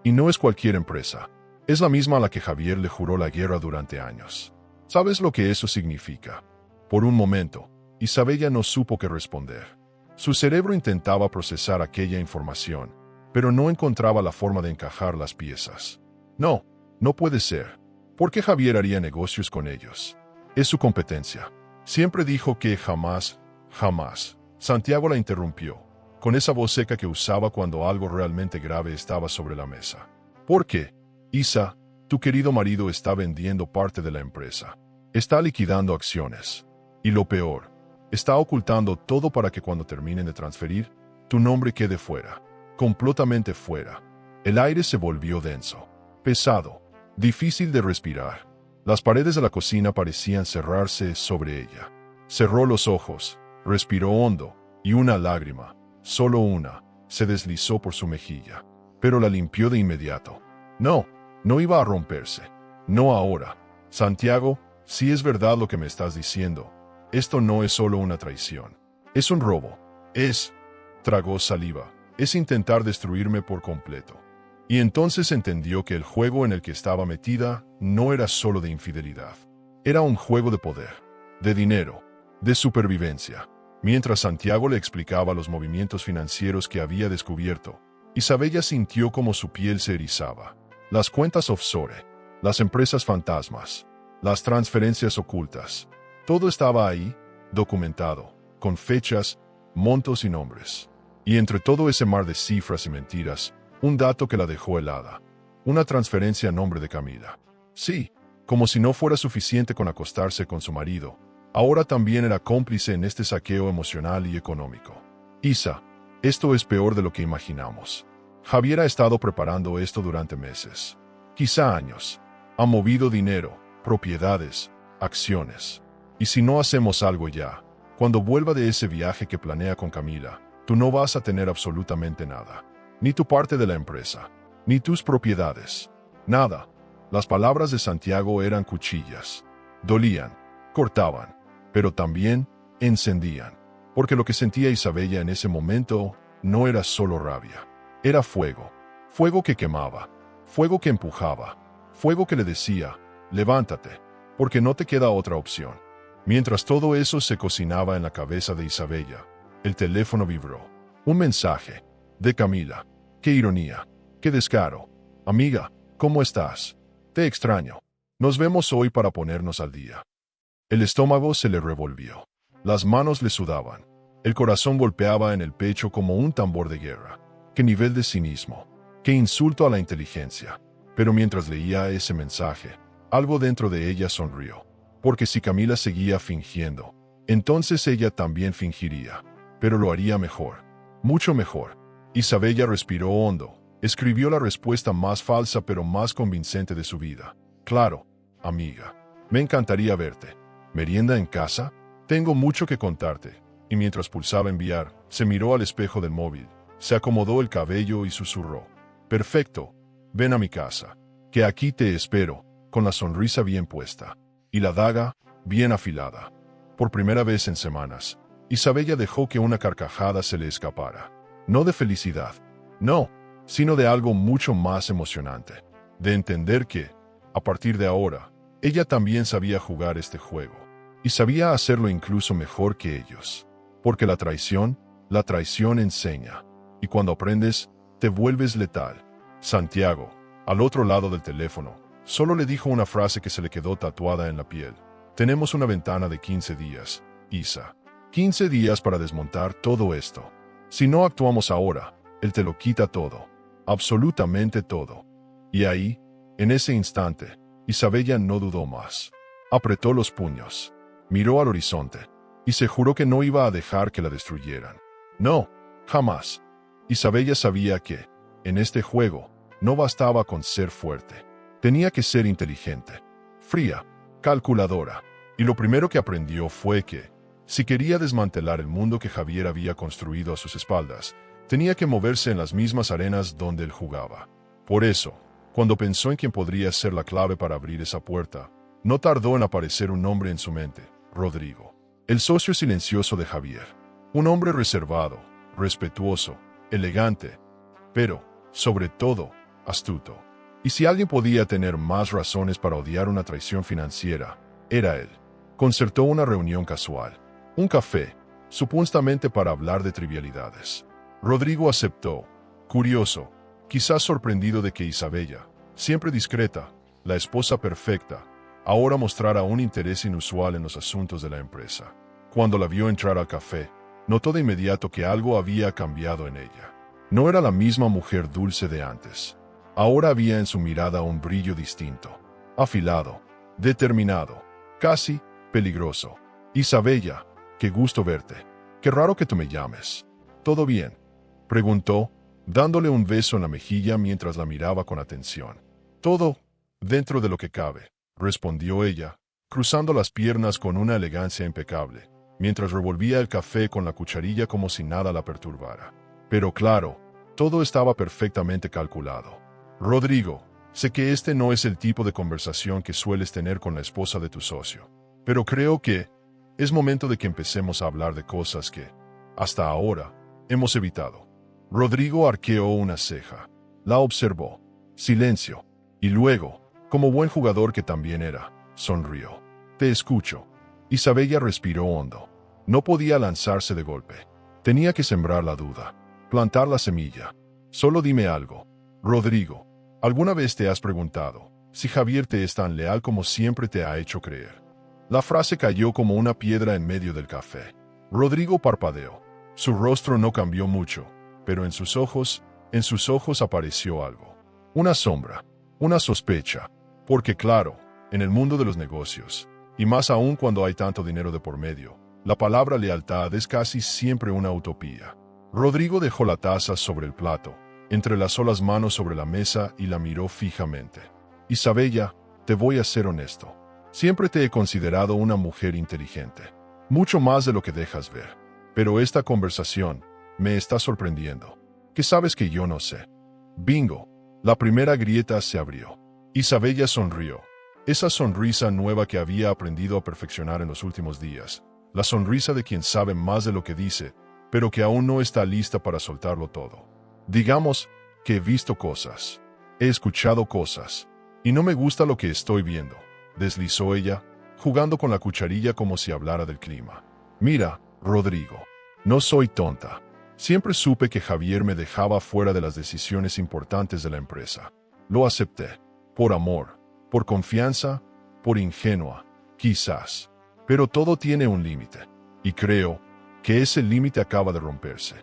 Y no es cualquier empresa. Es la misma a la que Javier le juró la guerra durante años. ¿Sabes lo que eso significa? Por un momento, Isabella no supo qué responder. Su cerebro intentaba procesar aquella información, pero no encontraba la forma de encajar las piezas. No, no puede ser. ¿Por qué Javier haría negocios con ellos? Es su competencia. Siempre dijo que jamás, jamás. Santiago la interrumpió, con esa voz seca que usaba cuando algo realmente grave estaba sobre la mesa. ¿Por qué? Isa, tu querido marido está vendiendo parte de la empresa. Está liquidando acciones. Y lo peor, está ocultando todo para que cuando terminen de transferir, tu nombre quede fuera. Completamente fuera. El aire se volvió denso, pesado, difícil de respirar. Las paredes de la cocina parecían cerrarse sobre ella. Cerró los ojos, respiró hondo, y una lágrima, solo una, se deslizó por su mejilla. Pero la limpió de inmediato. No, no iba a romperse. No ahora. Santiago, si es verdad lo que me estás diciendo, esto no es solo una traición. Es un robo. Tragó saliva. Es intentar destruirme por completo. Y entonces entendió que el juego en el que estaba metida no era solo de infidelidad. Era un juego de poder, de dinero, de supervivencia. Mientras Santiago le explicaba los movimientos financieros que había descubierto, Isabella sintió como su piel se erizaba. Las cuentas offshore, las empresas fantasmas, las transferencias ocultas. Todo estaba ahí, documentado, con fechas, montos y nombres. Y entre todo ese mar de cifras y mentiras, un dato que la dejó helada. Una transferencia a nombre de Camila. Sí, como si no fuera suficiente con acostarse con su marido, ahora también era cómplice en este saqueo emocional y económico. Isa, esto es peor de lo que imaginamos. Javier ha estado preparando esto durante meses, quizá años. Ha movido dinero, propiedades, acciones. Y si no hacemos algo ya, cuando vuelva de ese viaje que planea con Camila, tú no vas a tener absolutamente nada. Ni tu parte de la empresa, ni tus propiedades. Nada. Las palabras de Santiago eran cuchillas. Dolían, cortaban, pero también encendían. Porque lo que sentía Isabella en ese momento no era solo rabia. Era fuego. Fuego que quemaba. Fuego que empujaba. Fuego que le decía, levántate, porque no te queda otra opción. Mientras todo eso se cocinaba en la cabeza de Isabella, el teléfono vibró. Un mensaje. De Camila. Qué ironía. Qué descaro. Amiga, ¿cómo estás? Te extraño. Nos vemos hoy para ponernos al día. El estómago se le revolvió. Las manos le sudaban. El corazón golpeaba en el pecho como un tambor de guerra. Qué nivel de cinismo. Qué insulto a la inteligencia. Pero mientras leía ese mensaje, algo dentro de ella sonrió. Porque si Camila seguía fingiendo, entonces ella también fingiría. Pero lo haría mejor. Mucho mejor. Isabella respiró hondo. Escribió la respuesta más falsa pero más convincente de su vida. Claro, amiga. Me encantaría verte. ¿Merienda en casa? Tengo mucho que contarte. Y mientras pulsaba enviar, se miró al espejo del móvil. Se acomodó el cabello y susurró. Perfecto. Ven a mi casa. Que aquí te espero, con la sonrisa bien puesta. Y la daga, bien afilada. Por primera vez en semanas, Isabella dejó que una carcajada se le escapara. No de felicidad, no, sino de algo mucho más emocionante. De entender que, a partir de ahora, ella también sabía jugar este juego. Y sabía hacerlo incluso mejor que ellos. Porque la traición enseña. Y cuando aprendes, te vuelves letal. Santiago, al otro lado del teléfono, solo le dijo una frase que se le quedó tatuada en la piel. Tenemos una ventana de 15 días, Isa. 15 días para desmontar todo esto. Si no actuamos ahora, él te lo quita todo. Absolutamente todo. Y ahí, en ese instante, Isabella no dudó más. Apretó los puños. Miró al horizonte. Y se juró que no iba a dejar que la destruyeran. No, jamás. Isabella sabía que, en este juego, no bastaba con ser fuerte. Tenía que ser inteligente. Fría. Calculadora. Y lo primero que aprendió fue que, si quería desmantelar el mundo que Javier había construido a sus espaldas, tenía que moverse en las mismas arenas donde él jugaba. Por eso, cuando pensó en quién podría ser la clave para abrir esa puerta, no tardó en aparecer un nombre en su mente, Rodrigo. El socio silencioso de Javier. Un hombre reservado, respetuoso, elegante, pero, sobre todo, astuto. Y si alguien podía tener más razones para odiar una traición financiera, era él. Concertó una reunión casual, un café, supuestamente para hablar de trivialidades. Rodrigo aceptó, curioso, quizás sorprendido de que Isabella, siempre discreta, la esposa perfecta, ahora mostrara un interés inusual en los asuntos de la empresa. Cuando la vio entrar al café, notó de inmediato que algo había cambiado en ella. No era la misma mujer dulce de antes. Ahora había en su mirada un brillo distinto, afilado, determinado, casi peligroso. Isabella, qué gusto verte. Qué raro que tú me llames. ¿Todo bien?, preguntó, dándole un beso en la mejilla mientras la miraba con atención. Todo, dentro de lo que cabe, respondió ella, cruzando las piernas con una elegancia impecable, mientras revolvía el café con la cucharilla como si nada la perturbara. Pero claro, todo estaba perfectamente calculado. Rodrigo, sé que este no es el tipo de conversación que sueles tener con la esposa de tu socio, pero creo que es momento de que empecemos a hablar de cosas que, hasta ahora, hemos evitado. Rodrigo arqueó una ceja, la observó, silencio, y luego, como buen jugador que también era, sonrió. Te escucho. Isabella respiró hondo. No podía lanzarse de golpe. Tenía que sembrar la duda, plantar la semilla. Solo dime algo. Rodrigo, ¿alguna vez te has preguntado si Javier te es tan leal como siempre te ha hecho creer? La frase cayó como una piedra en medio del café. Rodrigo parpadeó. Su rostro no cambió mucho, pero en sus ojos apareció algo. Una sombra, una sospecha. Porque claro, en el mundo de los negocios, y más aún cuando hay tanto dinero de por medio, la palabra lealtad es casi siempre una utopía. Rodrigo dejó la taza sobre el plato, entrelazó las manos sobre la mesa y la miró fijamente. Isabella, te voy a ser honesto. Siempre te he considerado una mujer inteligente. Mucho más de lo que dejas ver. Pero esta conversación me está sorprendiendo. ¿Qué sabes que yo no sé? Bingo. La primera grieta se abrió. Isabella sonrió. Esa sonrisa nueva que había aprendido a perfeccionar en los últimos días. La sonrisa de quien sabe más de lo que dice, pero que aún no está lista para soltarlo todo. Digamos que he visto cosas. He escuchado cosas. Y no me gusta lo que estoy viendo, deslizó ella, jugando con la cucharilla como si hablara del clima. Mira, Rodrigo, no soy tonta. Siempre supe que Javier me dejaba fuera de las decisiones importantes de la empresa. Lo acepté. Por amor, por confianza, por ingenua, quizás. Pero todo tiene un límite. Y creo que ese límite acaba de romperse.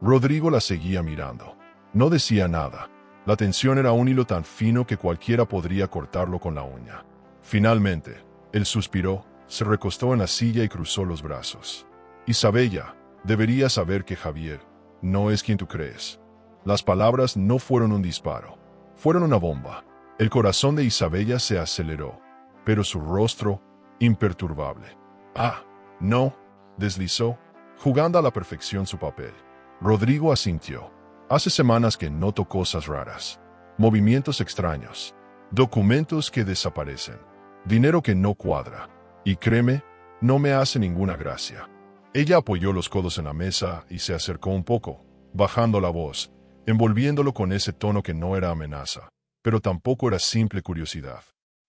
Rodrigo la seguía mirando. No decía nada. La tensión era un hilo tan fino que cualquiera podría cortarlo con la uña. Finalmente, él suspiró, se recostó en la silla y cruzó los brazos. Isabella, deberías saber que Javier no es quien tú crees. Las palabras no fueron un disparo. Fueron una bomba. El corazón de Isabella se aceleró, pero su rostro, imperturbable. Ah, no, deslizó, jugando a la perfección su papel. Rodrigo asintió. Hace semanas que noto cosas raras. Movimientos extraños. Documentos que desaparecen. Dinero que no cuadra. Y créeme, no me hace ninguna gracia. Ella apoyó los codos en la mesa y se acercó un poco, bajando la voz, envolviéndolo con ese tono que no era amenaza, pero tampoco era simple curiosidad.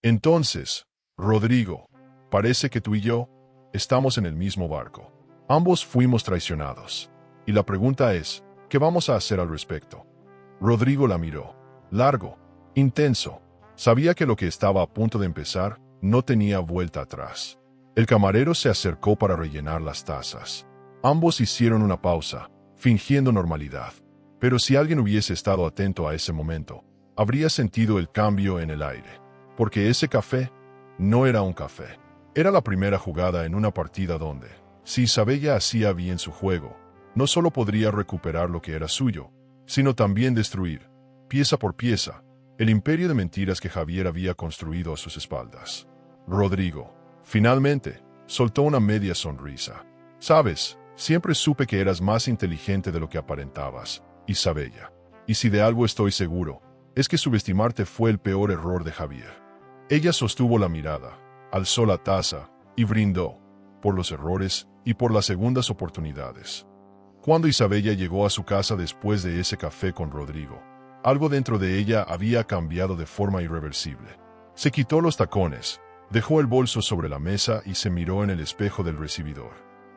Entonces, Rodrigo, parece que tú y yo estamos en el mismo barco. Ambos fuimos traicionados. Y la pregunta es, ¿qué vamos a hacer al respecto? Rodrigo la miró. Largo, intenso. Sabía que lo que estaba a punto de empezar no tenía vuelta atrás. El camarero se acercó para rellenar las tazas. Ambos hicieron una pausa, fingiendo normalidad. Pero si alguien hubiese estado atento a ese momento, habría sentido el cambio en el aire. Porque ese café no era un café. Era la primera jugada en una partida donde, si Isabella hacía bien su juego, no solo podría recuperar lo que era suyo, sino también destruir, pieza por pieza, el imperio de mentiras que Javier había construido a sus espaldas. Rodrigo, finalmente, soltó una media sonrisa. Sabes, siempre supe que eras más inteligente de lo que aparentabas, Isabella. Y si de algo estoy seguro, es que subestimarte fue el peor error de Javier. Ella sostuvo la mirada, alzó la taza y brindó, por los errores y por las segundas oportunidades. Cuando Isabella llegó a su casa después de ese café con Rodrigo, Algo dentro de ella había cambiado de forma irreversible. Se quitó los tacones, dejó el bolso sobre la mesa y se miró en el espejo del recibidor.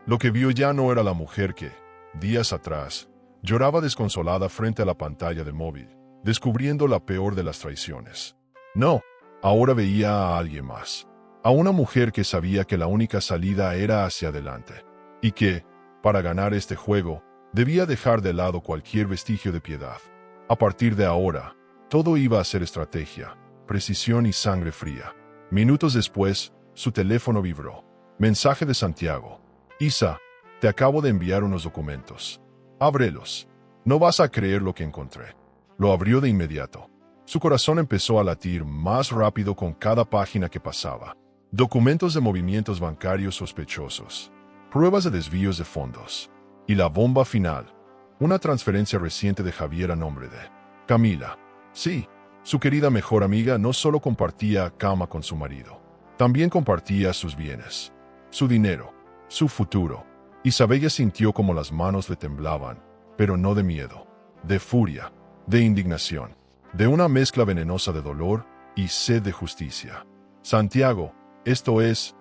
Lo que vio ya no era la mujer que, días atrás, lloraba desconsolada frente a la pantalla del móvil, descubriendo la peor de las traiciones. No, ahora veía a alguien más. A una mujer que sabía que la única salida era hacia adelante. Y que, para ganar este juego, debía dejar de lado cualquier vestigio de piedad. A partir de ahora, todo iba a ser estrategia, precisión y sangre fría. Minutos después, su teléfono vibró. Mensaje de Santiago. Isa, te acabo de enviar unos documentos. Ábrelos. No vas a creer lo que encontré. Lo abrió de inmediato. Su corazón empezó a latir más rápido con cada página que pasaba. Documentos de movimientos bancarios sospechosos. Pruebas de desvíos de fondos. Y la bomba final. Una transferencia reciente de Javier a nombre de Camila. Sí, su querida mejor amiga no solo compartía cama con su marido, también compartía sus bienes, su dinero, su futuro. Isabella sintió como las manos le temblaban, pero no de miedo, de furia, de indignación, de una mezcla venenosa de dolor y sed de justicia. Santiago, esto es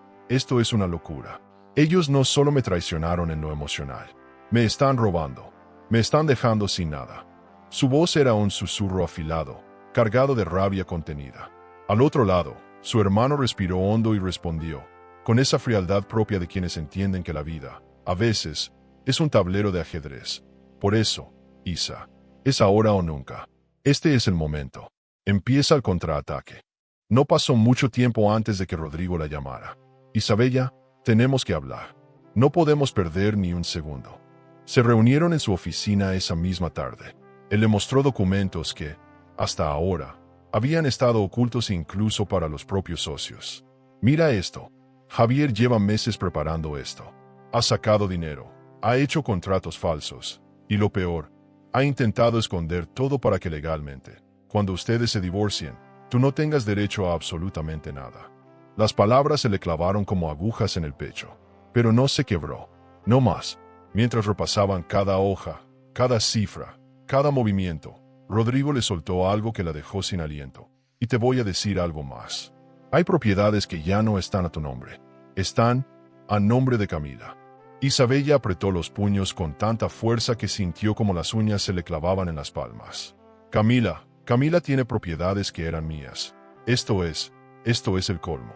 una locura. Ellos no solo me traicionaron en lo emocional, me están robando, me están dejando sin nada. Su voz era un susurro afilado, cargado de rabia contenida. Al otro lado, su hermano respiró hondo y respondió, con esa frialdad propia de quienes entienden que la vida, a veces, es un tablero de ajedrez. Por eso, Isa, es ahora o nunca. Este es el momento. Empieza el contraataque. No pasó mucho tiempo antes de que Rodrigo la llamara. Isabella, tenemos que hablar. No podemos perder ni un segundo. Se reunieron en su oficina esa misma tarde. Él le mostró documentos que, hasta ahora, habían estado ocultos incluso para los propios socios. Mira esto. Javier lleva meses preparando esto. Ha sacado dinero, ha hecho contratos falsos, y lo peor, ha intentado esconder todo para que legalmente, cuando ustedes se divorcien, tú no tengas derecho a absolutamente nada. Las palabras se le clavaron como agujas en el pecho, pero no se quebró, no más. Mientras repasaban cada hoja, cada cifra, cada movimiento, Rodrigo le soltó algo que la dejó sin aliento. Y te voy a decir algo más. Hay propiedades que ya no están a tu nombre. Están a nombre de Camila. Isabella apretó los puños con tanta fuerza que sintió como las uñas se le clavaban en las palmas. Camila tiene propiedades que eran mías. Esto es el colmo.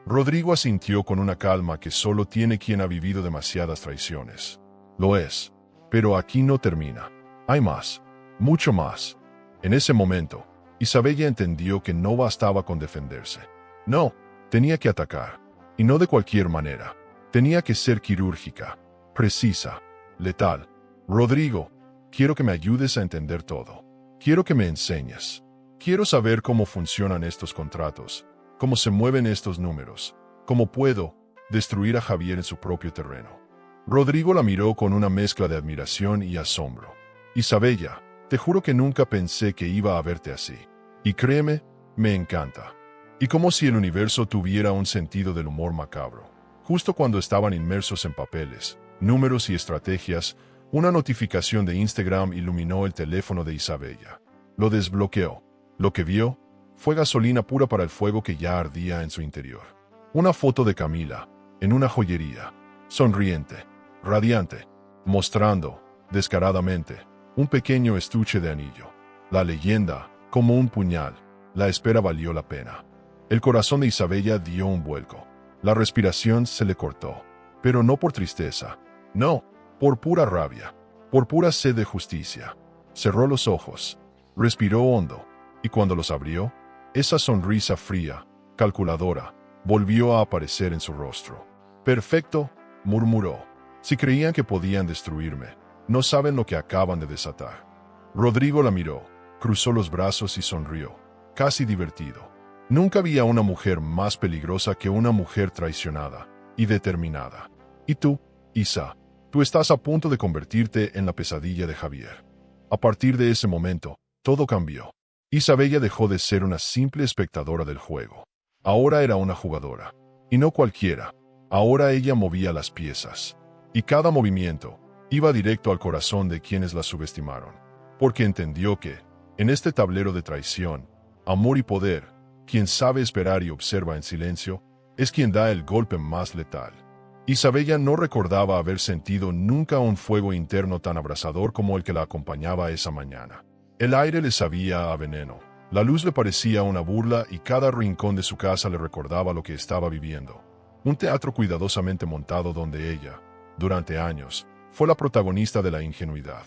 Rodrigo asintió con una calma que solo tiene quien ha vivido demasiadas traiciones. Lo es. Pero aquí no termina. Hay más. Mucho más. En ese momento, Isabella entendió que no bastaba con defenderse. No, tenía que atacar. Y no de cualquier manera. Tenía que ser quirúrgica, precisa, letal. Rodrigo, quiero que me ayudes a entender todo. Quiero que me enseñes. Quiero saber cómo funcionan estos contratos, cómo se mueven estos números, cómo puedo destruir a Javier en su propio terreno. Rodrigo la miró con una mezcla de admiración y asombro. Isabella, te juro que nunca pensé que iba a verte así. Y créeme, me encanta. Y como si el universo tuviera un sentido del humor macabro. Justo cuando estaban inmersos en papeles, números y estrategias, una notificación de Instagram iluminó el teléfono de Isabella. Lo desbloqueó. Lo que vio fue gasolina pura para el fuego que ya ardía en su interior. Una foto de Camila, en una joyería, sonriente, radiante, mostrando, descaradamente, un pequeño estuche de anillo. La leyenda, como un puñal, la espera valió la pena. El corazón de Isabella dio un vuelco. La respiración se le cortó, pero no por tristeza, no, por pura rabia, por pura sed de justicia. Cerró los ojos, respiró hondo, y cuando los abrió, esa sonrisa fría, calculadora, volvió a aparecer en su rostro. Perfecto, murmuró. Si creían que podían destruirme, no saben lo que acaban de desatar. Rodrigo la miró, cruzó los brazos y sonrió, casi divertido. Nunca vi a una mujer más peligrosa que una mujer traicionada y determinada. Y tú, Isa, tú estás a punto de convertirte en la pesadilla de Javier. A partir de ese momento, todo cambió. Isabella dejó de ser una simple espectadora del juego. Ahora era una jugadora. Y no cualquiera. Ahora ella movía las piezas. Y cada movimiento iba directo al corazón de quienes la subestimaron. Porque entendió que, En este tablero de traición, amor y poder, quien sabe esperar y observa en silencio, es quien da el golpe más letal. Isabella no recordaba haber sentido nunca un fuego interno tan abrasador como el que la acompañaba esa mañana. El aire le sabía a veneno, la luz le parecía una burla y cada rincón de su casa le recordaba lo que estaba viviendo. Un teatro cuidadosamente montado donde ella, durante años, fue la protagonista de la ingenuidad.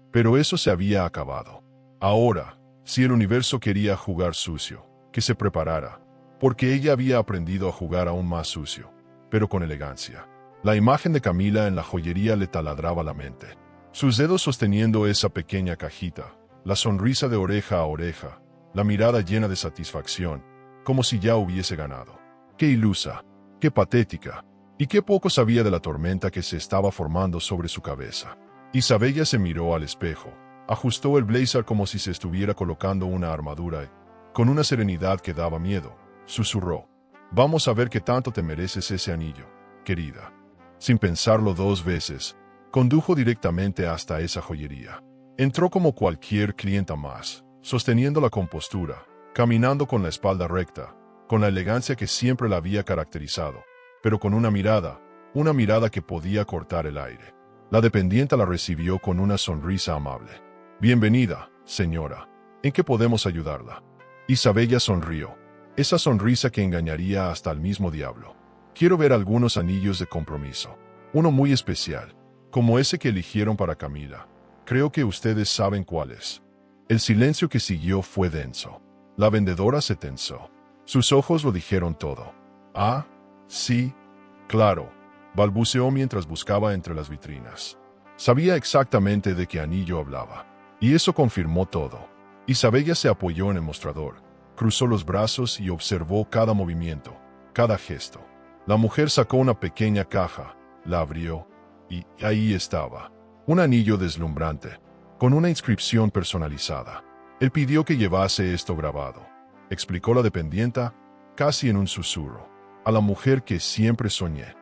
Pero eso se había acabado. Ahora, si el universo quería jugar sucio, que se preparara, porque ella había aprendido a jugar aún más sucio, pero con elegancia. La imagen de Camila en la joyería le taladraba la mente. Sus dedos sosteniendo esa pequeña cajita, la sonrisa de oreja a oreja, la mirada llena de satisfacción, como si ya hubiese ganado. Qué ilusa, qué patética, y qué poco sabía de la tormenta que se estaba formando sobre su cabeza. Isabella se miró al espejo, ajustó el blazer como si se estuviera colocando una armadura y, con una serenidad que daba miedo, susurró: «Vamos a ver qué tanto te mereces ese anillo, querida». Sin pensarlo dos veces, condujo directamente hasta esa joyería. Entró como cualquier clienta más, sosteniendo la compostura, caminando con la espalda recta, con la elegancia que siempre la había caracterizado, pero con una mirada que podía cortar el aire. La dependienta la recibió con una sonrisa amable. «Bienvenida, señora. ¿En qué podemos ayudarla?» Isabella sonrió, esa sonrisa que engañaría hasta al mismo diablo. «Quiero ver algunos anillos de compromiso. Uno muy especial, como ese que eligieron para Camila. Creo que ustedes saben cuál es». El silencio que siguió fue denso. La vendedora se tensó. Sus ojos lo dijeron todo. «Ah, sí, claro», balbuceó mientras buscaba entre las vitrinas. Sabía exactamente de qué anillo hablaba. Y eso confirmó todo. Isabella se apoyó en el mostrador, cruzó los brazos y observó cada movimiento, cada gesto. La mujer sacó una pequeña caja, la abrió, y ahí estaba. Un anillo deslumbrante, con una inscripción personalizada. Él pidió que llevase esto grabado, explicó la dependienta, casi en un susurro, a la mujer que siempre soñé.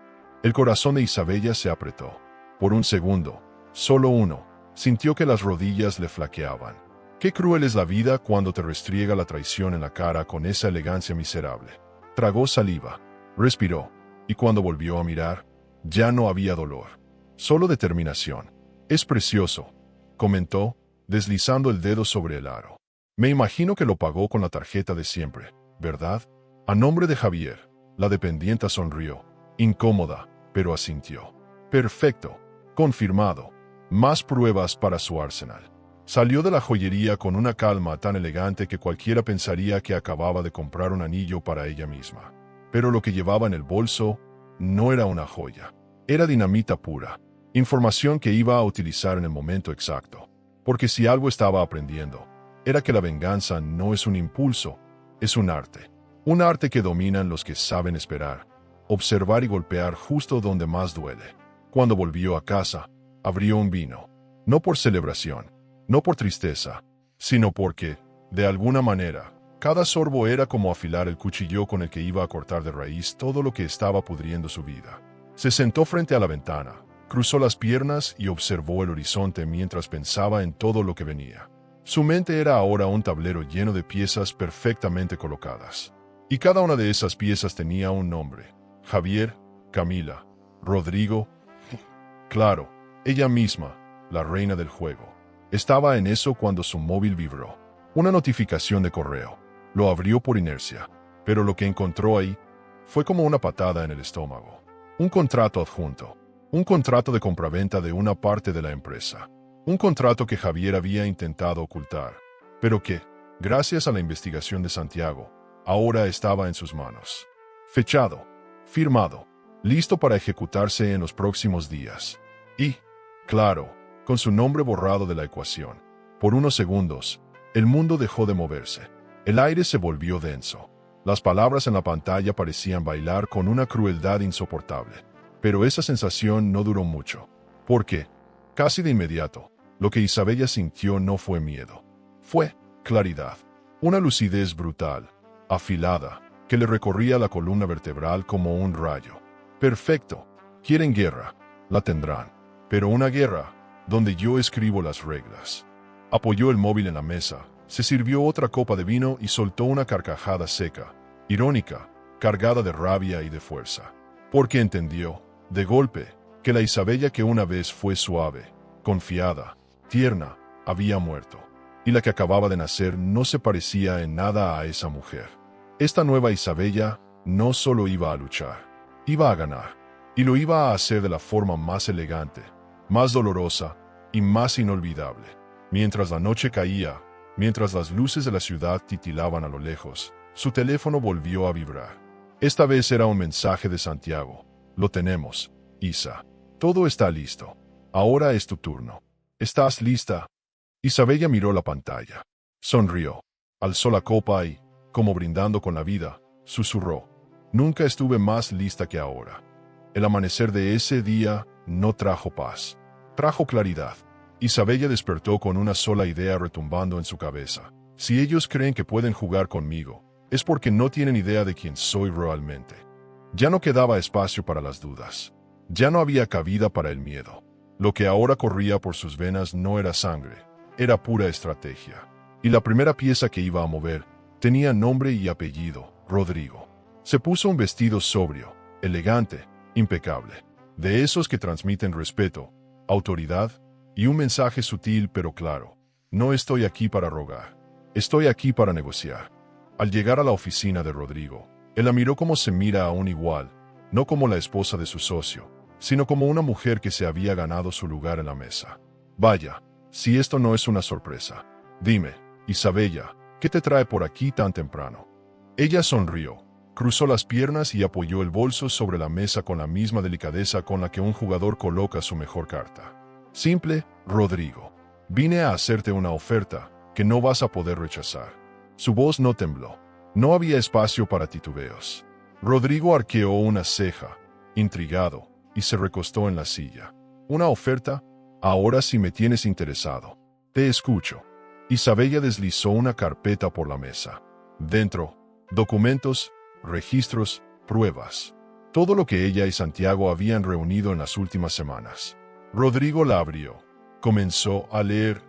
El corazón de Isabella se apretó. Por un segundo, solo uno, sintió que las rodillas le flaqueaban. Qué cruel es la vida cuando te restriega la traición en la cara con esa elegancia miserable. Tragó saliva, respiró, y cuando volvió a mirar, ya no había dolor, solo determinación. «Es precioso», comentó, deslizando el dedo sobre el aro. «Me imagino que lo pagó con la tarjeta de siempre, ¿verdad?» «A nombre de Javier». La dependienta sonrió, incómoda, pero asintió. «Perfecto, confirmado. Más pruebas para su arsenal». Salió de la joyería con una calma tan elegante que cualquiera pensaría que acababa de comprar un anillo para ella misma. Pero lo que llevaba en el bolso no era una joya. Era dinamita pura. Información que iba a utilizar en el momento exacto. Porque si algo estaba aprendiendo, era que la venganza no es un impulso, es un arte. Un arte que dominan los que saben esperar, observar y golpear justo donde más duele. Cuando volvió a casa, abrió un vino. No por celebración, no por tristeza, sino porque, de alguna manera, cada sorbo era como afilar el cuchillo con el que iba a cortar de raíz todo lo que estaba pudriendo su vida. Se sentó frente a la ventana, cruzó las piernas y observó el horizonte mientras pensaba en todo lo que venía. Su mente era ahora un tablero lleno de piezas perfectamente colocadas. Y cada una de esas piezas tenía un nombre: Javier, Camila, Rodrigo. Claro, ella misma, la reina del juego. Estaba en eso cuando su móvil vibró. Una notificación de correo. Lo abrió por inercia, pero lo que encontró ahí fue como una patada en el estómago. Un contrato adjunto. Un contrato de compraventa de una parte de la empresa. Un contrato que Javier había intentado ocultar, pero que, gracias a la investigación de Santiago, ahora estaba en sus manos. Fechado, firmado, listo para ejecutarse en los próximos días. Y, claro, con su nombre borrado de la ecuación. Por unos segundos, el mundo dejó de moverse. El aire se volvió denso. Las palabras en la pantalla parecían bailar con una crueldad insoportable. Pero esa sensación no duró mucho. Porque, casi de inmediato, lo que Isabella sintió no fue miedo. Fue claridad. Una lucidez brutal, afilada, que le recorría la columna vertebral como un rayo. Perfecto. Quieren guerra. La tendrán. Pero una guerra donde yo escribo las reglas. Apoyó el móvil en la mesa, Se sirvió otra copa de vino y soltó una carcajada seca, irónica, cargada de rabia y de fuerza. Porque entendió, de golpe, que la Isabella que una vez fue suave, confiada, tierna, había muerto. Y la que acababa de nacer no se parecía en nada a esa mujer. Esta nueva Isabella no solo iba a luchar, iba a ganar. Y lo iba a hacer de la forma más elegante, más dolorosa y más inolvidable. Mientras la noche caía, mientras las luces de la ciudad titilaban a lo lejos, su teléfono volvió a vibrar. Esta vez era un mensaje de Santiago. Lo tenemos, Isa. Todo está listo. Ahora es tu turno. ¿Estás lista? Isabella miró la pantalla. Sonrió. Alzó la copa y, como brindando con la vida, susurró. Nunca estuve más lista que ahora. El amanecer de ese día no trajo paz. Trajo claridad. Isabella despertó con una sola idea retumbando en su cabeza. Si ellos creen que pueden jugar conmigo, es porque no tienen idea de quién soy realmente. Ya no quedaba espacio para las dudas. Ya no había cabida para el miedo. Lo que ahora corría por sus venas no era sangre, era pura estrategia. Y la primera pieza que iba a mover tenía nombre y apellido, Rodrigo. Se puso un vestido sobrio, elegante, impecable, de esos que transmiten respeto, autoridad y un mensaje sutil pero claro. No estoy aquí para rogar, estoy aquí para negociar. Al llegar a la oficina de Rodrigo, él la miró como se mira a un igual, no como la esposa de su socio, sino como una mujer que se había ganado su lugar en la mesa. Vaya, si esto no es una sorpresa. Dime, Isabella, ¿qué te trae por aquí tan temprano? Ella sonrió. Cruzó las piernas y apoyó el bolso sobre la mesa con la misma delicadeza con la que un jugador coloca su mejor carta. Simple, Rodrigo. Vine a hacerte una oferta que no vas a poder rechazar. Su voz no tembló. No había espacio para titubeos. Rodrigo arqueó una ceja, intrigado, y se recostó en la silla. ¿Una oferta? Ahora sí me tienes interesado. Te escucho. Isabella deslizó una carpeta por la mesa. Dentro, documentos, registros, pruebas. Todo lo que ella y Santiago habían reunido en las últimas semanas. Rodrigo la abrió. Comenzó a leer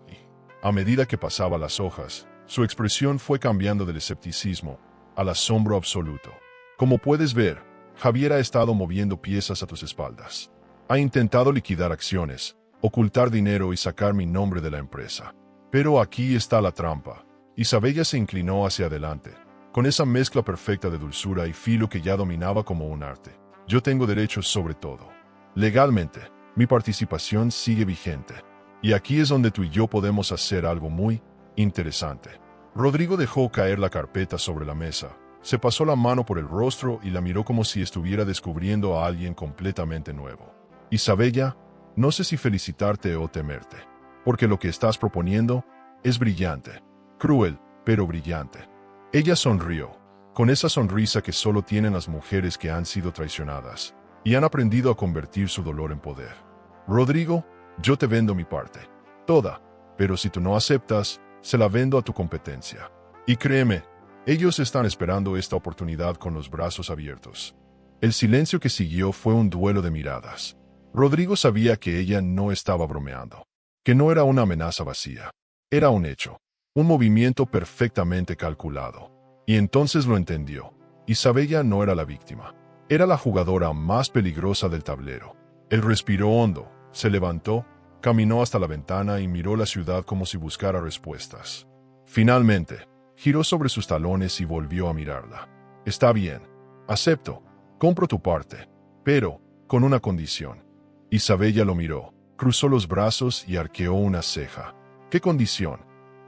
y, a medida que pasaba las hojas, su expresión fue cambiando del escepticismo al asombro absoluto. Como puedes ver, Javier ha estado moviendo piezas a tus espaldas. Ha intentado liquidar acciones, ocultar dinero y sacar mi nombre de la empresa. Pero aquí está la trampa. Isabella se inclinó hacia adelante, con esa mezcla perfecta de dulzura y filo que ya dominaba como un arte. Yo tengo derechos sobre todo. Legalmente, mi participación sigue vigente. Y aquí es donde tú y yo podemos hacer algo muy interesante. Rodrigo dejó caer la carpeta sobre la mesa, se pasó la mano por el rostro y la miró como si estuviera descubriendo a alguien completamente nuevo. Isabella, no sé si felicitarte o temerte, porque lo que estás proponiendo es brillante, cruel, pero brillante. Ella sonrió, con esa sonrisa que solo tienen las mujeres que han sido traicionadas y han aprendido a convertir su dolor en poder. Rodrigo, yo te vendo mi parte, toda, pero si tú no aceptas, se la vendo a tu competencia. Y créeme, ellos están esperando esta oportunidad con los brazos abiertos. El silencio que siguió fue un duelo de miradas. Rodrigo sabía que ella no estaba bromeando, que no era una amenaza vacía. Era un hecho, un movimiento perfectamente calculado. Y entonces lo entendió. Isabella no era la víctima. Era la jugadora más peligrosa del tablero. Él respiró hondo, se levantó, caminó hasta la ventana y miró la ciudad como si buscara respuestas. Finalmente, giró sobre sus talones y volvió a mirarla. Está bien, acepto, compro tu parte, pero con una condición. Isabella lo miró, cruzó los brazos y arqueó una ceja. ¿Qué condición?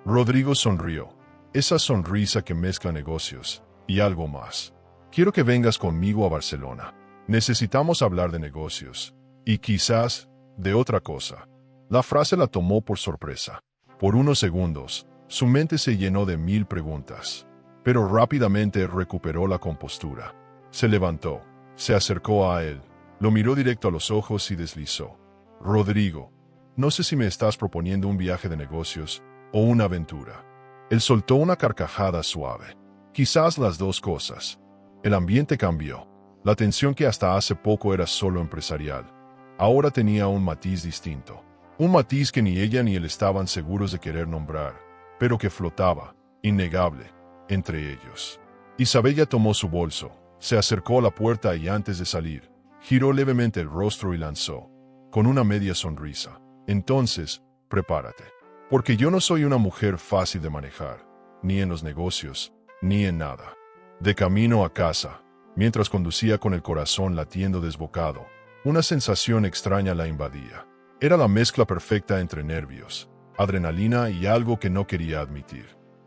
Rodrigo sonrió, esa sonrisa que mezcla negocios y algo más. Quiero que vengas conmigo a Barcelona. Necesitamos hablar de negocios y quizás de otra cosa. La frase la tomó por sorpresa. Por unos segundos, su mente se llenó de 1000 preguntas, pero rápidamente recuperó la compostura. Se levantó, se acercó a él, lo miró directo a los ojos y deslizó. Rodrigo, no sé si me estás proponiendo un viaje de negocios o una aventura. Él soltó una carcajada suave. Quizás las dos cosas. El ambiente cambió. La tensión que hasta hace poco era solo empresarial, ahora tenía un matiz distinto. Un matiz que ni ella ni él estaban seguros de querer nombrar. pero que flotaba, innegable, entre ellos. Isabella tomó su bolso, se acercó a la puerta y antes de salir, giró levemente el rostro y lanzó, con una media sonrisa: entonces, prepárate. Porque yo no soy una mujer fácil de manejar, ni en los negocios, ni en nada. De camino a casa, mientras conducía con el corazón latiendo desbocado, una sensación extraña la invadía. Era la mezcla perfecta entre nervios, adrenalina y algo que no quería admitir.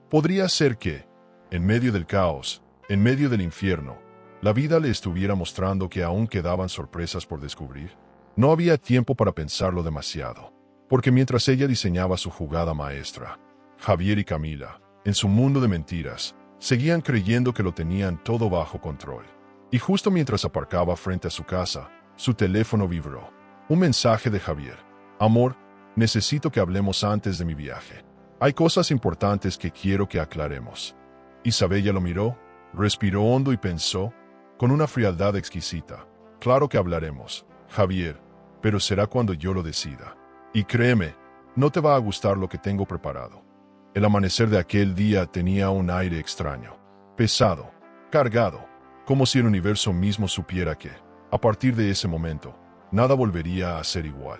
Podría ser que, en medio del caos, en medio del infierno, la vida le estuviera mostrando que aún quedaban sorpresas por descubrir. No había tiempo para pensarlo demasiado, porque mientras ella diseñaba su jugada maestra, Javier y Camila, en su mundo de mentiras, seguían creyendo que lo tenían todo bajo control. Y justo mientras aparcaba frente a su casa, su teléfono vibró. Un mensaje de Javier: amor, necesito que hablemos antes de mi viaje. Hay cosas importantes que quiero que aclaremos. Isabella lo miró, respiró hondo y pensó, con una frialdad exquisita: claro que hablaremos, Javier, pero será cuando yo lo decida. Y créeme, no te va a gustar lo que tengo preparado. El amanecer de aquel día tenía un aire extraño, pesado, cargado, como si el universo mismo supiera que, a partir de ese momento, nada volvería a ser igual.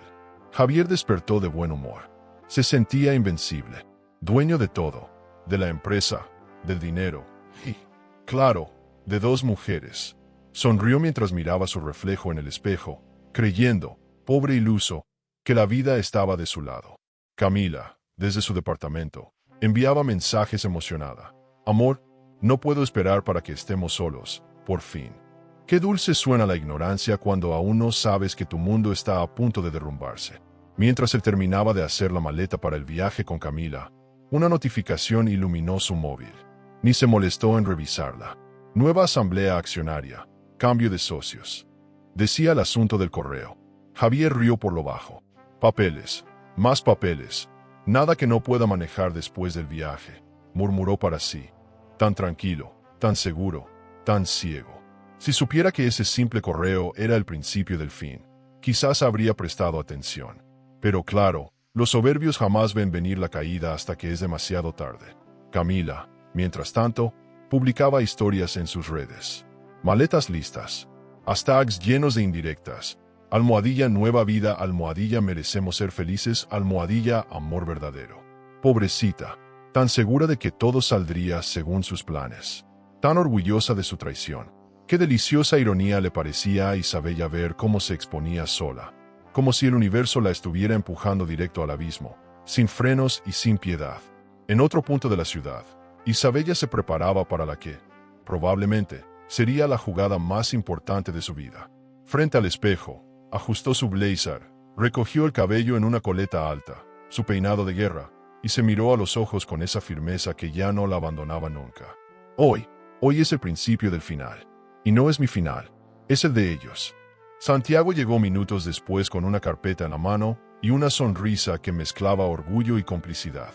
Javier despertó de buen humor. Se sentía invencible, dueño de todo, de la empresa, del dinero y, claro, de dos mujeres. Sonrió mientras miraba su reflejo en el espejo, creyendo, pobre iluso, que la vida estaba de su lado. Camila, desde su departamento, enviaba mensajes emocionada: amor, no puedo esperar para que estemos solos, por fin. Qué dulce suena la ignorancia cuando aún no sabes que tu mundo está a punto de derrumbarse. Mientras él terminaba de hacer la maleta para el viaje con Camila, una notificación iluminó su móvil. Ni se molestó en revisarla. Nueva asamblea accionaria, cambio de socios. Decía el asunto del correo. Javier rió por lo bajo. Papeles, más papeles, nada que no pueda manejar después del viaje, murmuró para sí. Tan tranquilo, tan seguro, tan ciego. Si supiera que ese simple correo era el principio del fin, quizás habría prestado atención. Pero claro, los soberbios jamás ven venir la caída hasta que es demasiado tarde. Camila, mientras tanto, publicaba historias en sus redes. Maletas listas. Hashtags llenos de indirectas. Almohadilla nueva vida, almohadilla merecemos ser felices, almohadilla amor verdadero. Pobrecita, tan segura de que todo saldría según sus planes. Tan orgullosa de su traición. Qué deliciosa ironía le parecía a Isabella ver cómo se exponía sola, como si el universo la estuviera empujando directo al abismo, sin frenos y sin piedad. En otro punto de la ciudad, Isabella se preparaba para la que, probablemente, sería la jugada más importante de su vida. Frente al espejo, ajustó su blazer, recogió el cabello en una coleta alta, su peinado de guerra, y se miró a los ojos con esa firmeza que ya no la abandonaba nunca. Hoy es el principio del final. Y no es mi final, es el de ellos. Santiago llegó minutos después con una carpeta en la mano y una sonrisa que mezclaba orgullo y complicidad.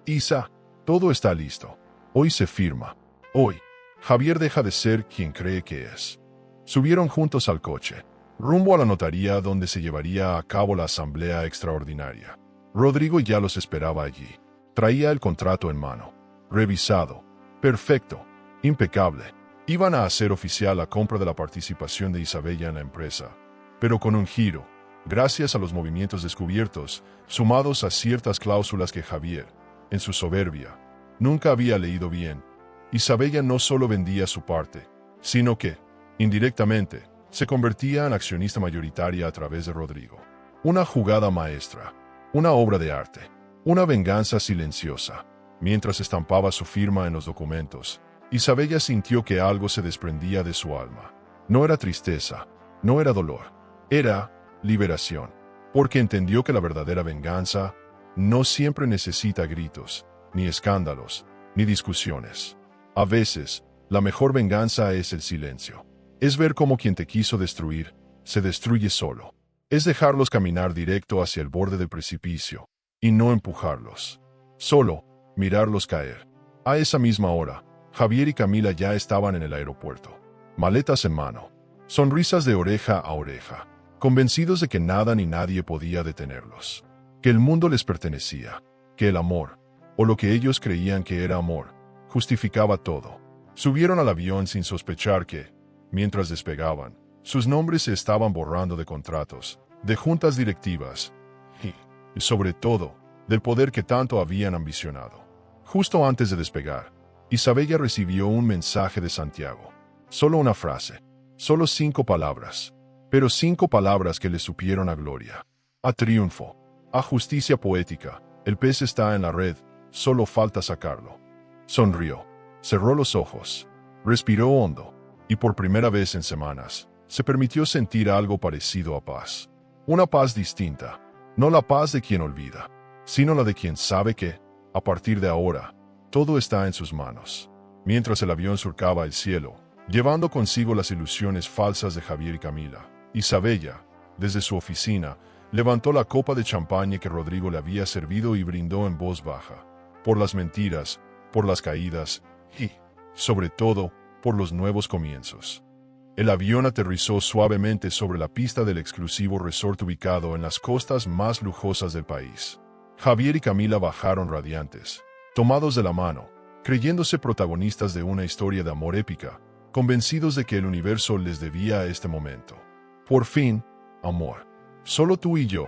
Isa, todo está listo. Hoy se firma. Hoy, Javier deja de ser quien cree que es. Subieron juntos al coche, rumbo a la notaría donde se llevaría a cabo la asamblea extraordinaria. Rodrigo ya los esperaba allí. Traía el contrato en mano. Revisado. Perfecto. Impecable. Iban a hacer oficial la compra de la participación de Isabella en la empresa, pero con un giro, gracias a los movimientos descubiertos, sumados a ciertas cláusulas que Javier, en su soberbia, nunca había leído bien. Isabella no solo vendía su parte, sino que, indirectamente, se convertía en accionista mayoritaria a través de Rodrigo. Una jugada maestra, una obra de arte, una venganza silenciosa. Mientras estampaba su firma en los documentos, Isabella sintió que algo se desprendía de su alma. No era tristeza, no era dolor, era liberación, porque entendió que la verdadera venganza no siempre necesita gritos, ni escándalos, ni discusiones. A veces, la mejor venganza es el silencio. Es ver cómo quien te quiso destruir, se destruye solo. Es dejarlos caminar directo hacia el borde del precipicio, y no empujarlos. Solo, mirarlos caer. A esa misma hora, Javier y Camila ya estaban en el aeropuerto, maletas en mano, sonrisas de oreja a oreja, convencidos de que nada ni nadie podía detenerlos, que el mundo les pertenecía, que el amor, o lo que ellos creían que era amor, justificaba todo. Subieron al avión sin sospechar que, mientras despegaban, sus nombres se estaban borrando de contratos, de juntas directivas y sobre todo, del poder que tanto habían ambicionado. Justo antes de despegar, Isabella recibió un mensaje de Santiago. Solo una frase, solo 5 palabras, pero 5 palabras que le supieron a gloria, a triunfo, a justicia poética. El pez está en la red, solo falta sacarlo. Sonrió, cerró los ojos, respiró hondo, y por primera vez en semanas, se permitió sentir algo parecido a paz. Una paz distinta, no la paz de quien olvida, sino la de quien sabe que, a partir de ahora, todo está en sus manos. Mientras el avión surcaba el cielo, llevando consigo las ilusiones falsas de Javier y Camila, Isabella, desde su oficina, levantó la copa de champaña que Rodrigo le había servido y brindó en voz baja, por las mentiras, por las caídas y, sobre todo, por los nuevos comienzos. El avión aterrizó suavemente sobre la pista del exclusivo resort ubicado en las costas más lujosas del país. Javier y Camila bajaron radiantes, tomados de la mano, creyéndose protagonistas de una historia de amor épica, convencidos de que el universo les debía este momento. Por fin, amor. Solo tú y yo,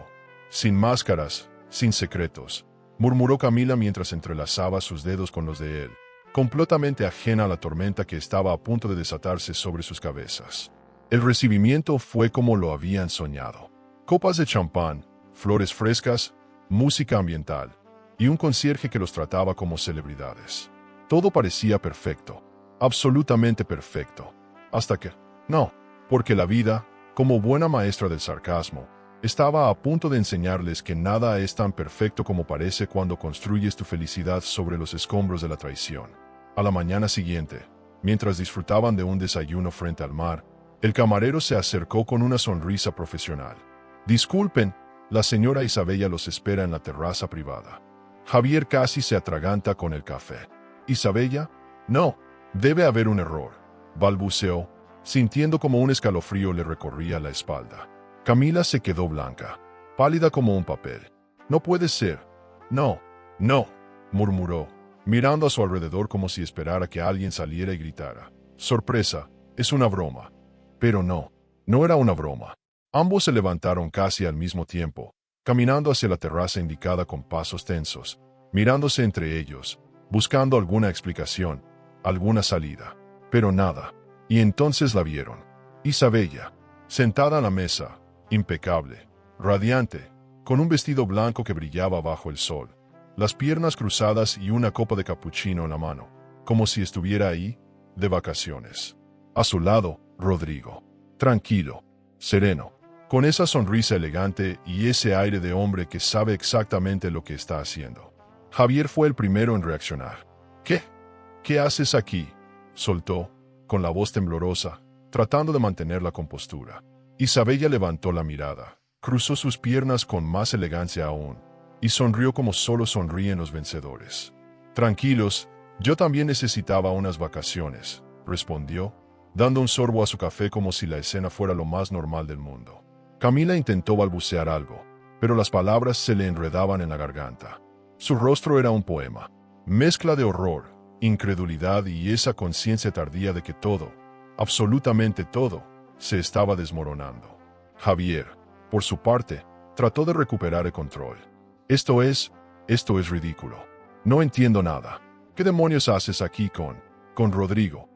sin máscaras, sin secretos, murmuró Camila mientras entrelazaba sus dedos con los de él, completamente ajena a la tormenta que estaba a punto de desatarse sobre sus cabezas. El recibimiento fue como lo habían soñado. Copas de champán, flores frescas, música ambiental, y un concierge que los trataba como celebridades. Todo parecía perfecto, absolutamente perfecto, hasta que, no, porque la vida, como buena maestra del sarcasmo, estaba a punto de enseñarles que nada es tan perfecto como parece cuando construyes tu felicidad sobre los escombros de la traición. A la mañana siguiente, mientras disfrutaban de un desayuno frente al mar, el camarero se acercó con una sonrisa profesional. Disculpen, la señora Isabella los espera en la terraza privada. Javier casi se atraganta con el café. ¿Isabella? No, debe haber un error, balbuceó, sintiendo como un escalofrío le recorría la espalda. Camila se quedó blanca, pálida como un papel. No puede ser. No, no, murmuró, mirando a su alrededor como si esperara que alguien saliera y gritara. Sorpresa, es una broma. Pero no, no era una broma. Ambos se levantaron casi al mismo tiempo, caminando hacia la terraza indicada con pasos tensos, mirándose entre ellos, buscando alguna explicación, alguna salida. Pero nada. Y entonces la vieron. Isabella, sentada a la mesa, impecable, radiante, con un vestido blanco que brillaba bajo el sol, las piernas cruzadas y una copa de capuchino en la mano, como si estuviera ahí, de vacaciones. A su lado, Rodrigo, tranquilo, sereno, con esa sonrisa elegante y ese aire de hombre que sabe exactamente lo que está haciendo. Javier fue el primero en reaccionar. ¿Qué? ¿Qué haces aquí?, soltó, con la voz temblorosa, tratando de mantener la compostura. Isabella levantó la mirada, cruzó sus piernas con más elegancia aún, y sonrió como solo sonríen los vencedores. Tranquilos, yo también necesitaba unas vacaciones, respondió, dando un sorbo a su café como si la escena fuera lo más normal del mundo. Camila intentó balbucear algo, pero las palabras se le enredaban en la garganta. Su rostro era un poema, mezcla de horror, incredulidad y esa conciencia tardía de que todo, absolutamente todo, se estaba desmoronando. Javier, por su parte, trató de recuperar el control. Esto es ridículo. No entiendo nada. ¿Qué demonios haces aquí con Rodrigo?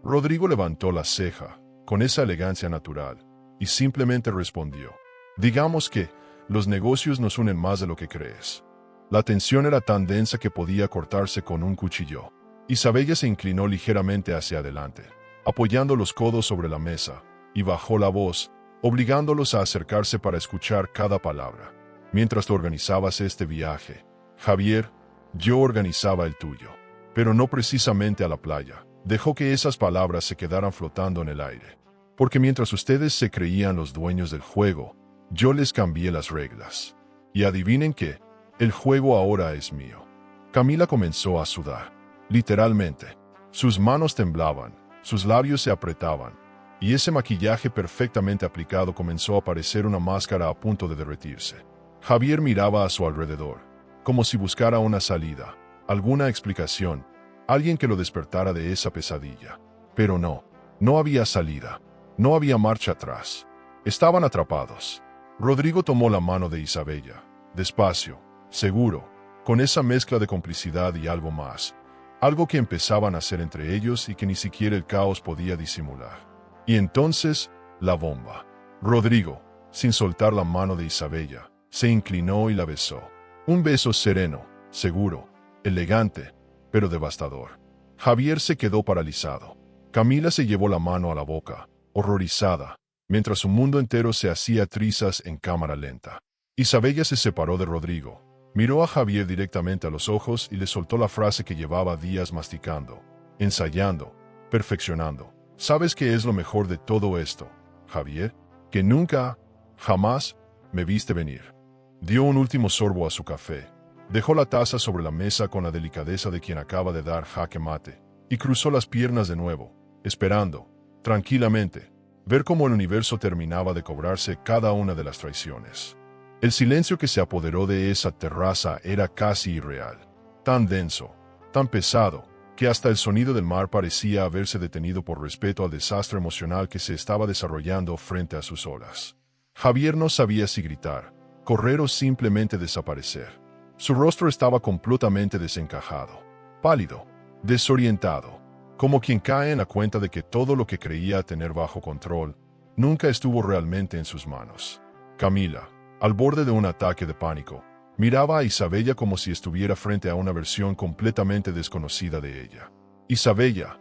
Rodrigo levantó la ceja, con esa elegancia natural, y simplemente respondió. Digamos que, los negocios nos unen más de lo que crees. La tensión era tan densa que podía cortarse con un cuchillo. Isabella se inclinó ligeramente hacia adelante, apoyando los codos sobre la mesa, y bajó la voz, obligándolos a acercarse para escuchar cada palabra. Mientras tú organizabas este viaje, Javier, yo organizaba el tuyo. Pero no precisamente a la playa. Dejó que esas palabras se quedaran flotando en el aire. Porque mientras ustedes se creían los dueños del juego, yo les cambié las reglas. Y adivinen qué, el juego ahora es mío. Camila comenzó a sudar. Literalmente. Sus manos temblaban, sus labios se apretaban, y ese maquillaje perfectamente aplicado comenzó a parecer una máscara a punto de derretirse. Javier miraba a su alrededor, como si buscara una salida, alguna explicación, alguien que lo despertara de esa pesadilla. Pero no había salida, no había marcha atrás. Estaban atrapados. Rodrigo tomó la mano de Isabella, despacio, seguro, con esa mezcla de complicidad y algo más, algo que empezaban a hacer entre ellos y que ni siquiera el caos podía disimular. Y entonces, la bomba. Rodrigo, sin soltar la mano de Isabella, se inclinó y la besó. Un beso sereno, seguro, elegante, pero devastador. Javier se quedó paralizado. Camila se llevó la mano a la boca, horrorizada, mientras su mundo entero se hacía trizas en cámara lenta. Isabella se separó de Rodrigo, miró a Javier directamente a los ojos y le soltó la frase que llevaba días masticando, ensayando, perfeccionando. ¿Sabes qué es lo mejor de todo esto, Javier? Que nunca, jamás, me viste venir. Dio un último sorbo a su café, dejó la taza sobre la mesa con la delicadeza de quien acaba de dar jaque mate, y cruzó las piernas de nuevo, esperando, tranquilamente, ver cómo el universo terminaba de cobrarse cada una de las traiciones. El silencio que se apoderó de esa terraza era casi irreal, tan denso, tan pesado, que hasta el sonido del mar parecía haberse detenido por respeto al desastre emocional que se estaba desarrollando frente a sus olas. Javier no sabía si gritar, correr o simplemente desaparecer. Su rostro estaba completamente desencajado, pálido, desorientado, como quien cae en la cuenta de que todo lo que creía tener bajo control nunca estuvo realmente en sus manos. Camila, al borde de un ataque de pánico, miraba a Isabella como si estuviera frente a una versión completamente desconocida de ella. Isabella,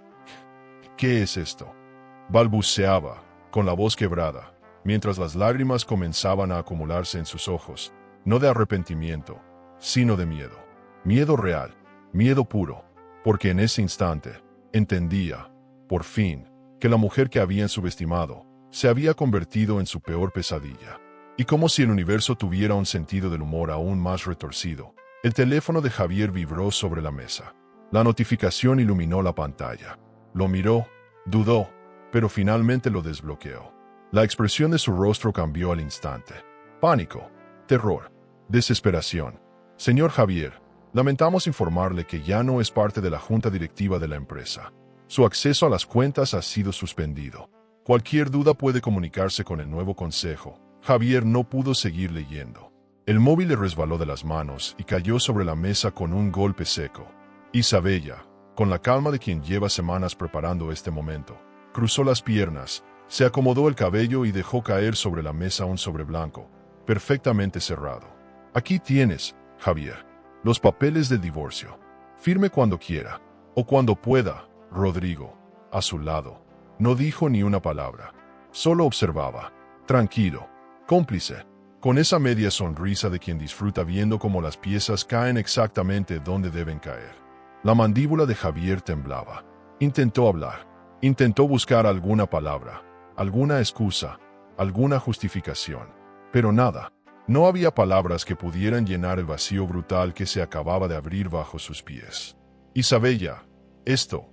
¿qué es esto?, balbuceaba, con la voz quebrada, mientras las lágrimas comenzaban a acumularse en sus ojos, no de arrepentimiento, sino de miedo. Miedo real, miedo puro, porque en ese instante, entendía, por fin, que la mujer que habían subestimado se había convertido en su peor pesadilla. Y como si el universo tuviera un sentido del humor aún más retorcido, el teléfono de Javier vibró sobre la mesa. La notificación iluminó la pantalla. Lo miró, dudó, pero finalmente lo desbloqueó. La expresión de su rostro cambió al instante. Pánico, terror, desesperación. Señor Javier, lamentamos informarle que ya no es parte de la junta directiva de la empresa. Su acceso a las cuentas ha sido suspendido. Cualquier duda puede comunicarse con el nuevo consejo. Javier no pudo seguir leyendo. El móvil le resbaló de las manos y cayó sobre la mesa con un golpe seco. Isabella, con la calma de quien lleva semanas preparando este momento, cruzó las piernas, se acomodó el cabello y dejó caer sobre la mesa un sobre blanco, perfectamente cerrado. Aquí tienes, Javier, los papeles del divorcio. Firme cuando quiera, o cuando pueda. Rodrigo, a su lado, no dijo ni una palabra. Solo observaba, tranquilo, cómplice, con esa media sonrisa de quien disfruta viendo cómo las piezas caen exactamente donde deben caer. La mandíbula de Javier temblaba. Intentó hablar, intentó buscar alguna palabra, alguna excusa, alguna justificación, pero nada. No había palabras que pudieran llenar el vacío brutal que se acababa de abrir bajo sus pies. Isabella, esto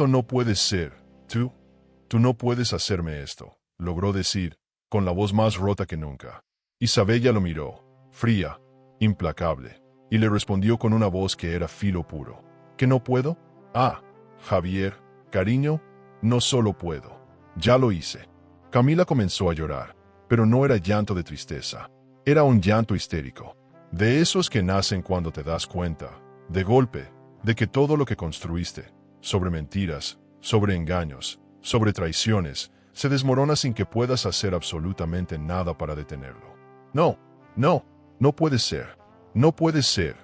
no puede ser. Tú no puedes hacerme esto, logró decir, con la voz más rota que nunca. Isabella lo miró, fría, implacable, y le respondió con una voz que era filo puro. ¿Que no puedo? Ah, Javier, cariño, no solo puedo. Ya lo hice. Camila comenzó a llorar, pero no era llanto de tristeza. Era un llanto histérico, de esos que nacen cuando te das cuenta, de golpe, de que todo lo que construiste, sobre mentiras, sobre engaños, sobre traiciones, se desmorona sin que puedas hacer absolutamente nada para detenerlo. No puede ser, no puede ser,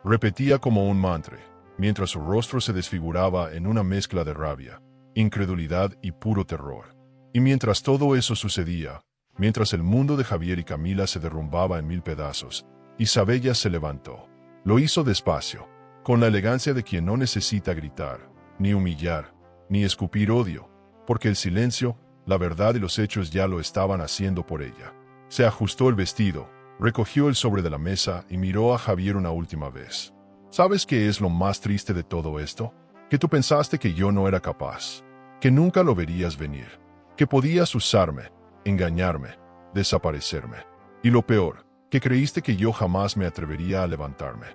repetía como un mantra, mientras su rostro se desfiguraba en una mezcla de rabia, incredulidad y puro terror. Y mientras todo eso sucedía, mientras el mundo de Javier y Camila se derrumbaba en mil pedazos, Isabella se levantó. Lo hizo despacio, con la elegancia de quien no necesita gritar, ni humillar, ni escupir odio, porque el silencio, la verdad y los hechos ya lo estaban haciendo por ella. Se ajustó el vestido, recogió el sobre de la mesa y miró a Javier una última vez. ¿Sabes qué es lo más triste de todo esto? Que tú pensaste que yo no era capaz, que nunca lo verías venir, que podías usarme, engañarme, desaparecerme. Y lo peor, que creíste que yo jamás me atrevería a levantarme.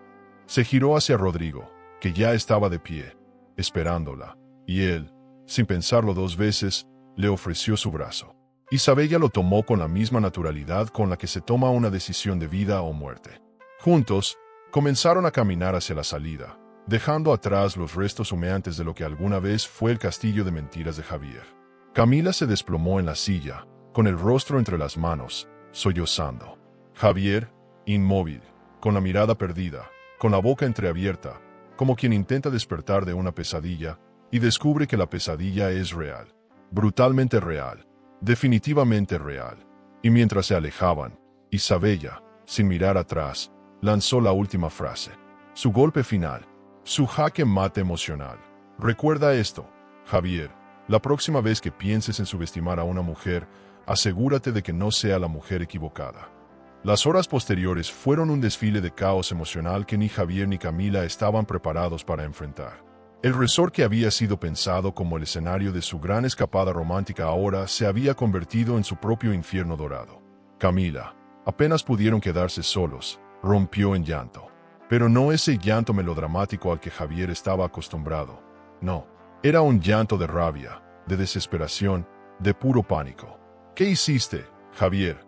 Se giró hacia Rodrigo, que ya estaba de pie, esperándola, y él, sin pensarlo dos veces, le ofreció su brazo. Isabella lo tomó con la misma naturalidad con la que se toma una decisión de vida o muerte. Juntos, comenzaron a caminar hacia la salida, dejando atrás los restos humeantes de lo que alguna vez fue el castillo de mentiras de Javier. Camila se desplomó en la silla, con el rostro entre las manos, sollozando. Javier, inmóvil, con la mirada perdida, con la boca entreabierta, como quien intenta despertar de una pesadilla, y descubre que la pesadilla es real, brutalmente real, definitivamente real. Y mientras se alejaban, Isabella, sin mirar atrás, lanzó la última frase. Su golpe final, su jaque mate emocional. Recuerda esto, Javier, la próxima vez que pienses en subestimar a una mujer, asegúrate de que no sea la mujer equivocada. Las horas posteriores fueron un desfile de caos emocional que ni Javier ni Camila estaban preparados para enfrentar. El resort que había sido pensado como el escenario de su gran escapada romántica ahora se había convertido en su propio infierno dorado. Camila, apenas pudieron quedarse solos, rompió en llanto. Pero no ese llanto melodramático al que Javier estaba acostumbrado. No, era un llanto de rabia, de desesperación, de puro pánico. ¿Qué hiciste, Javier?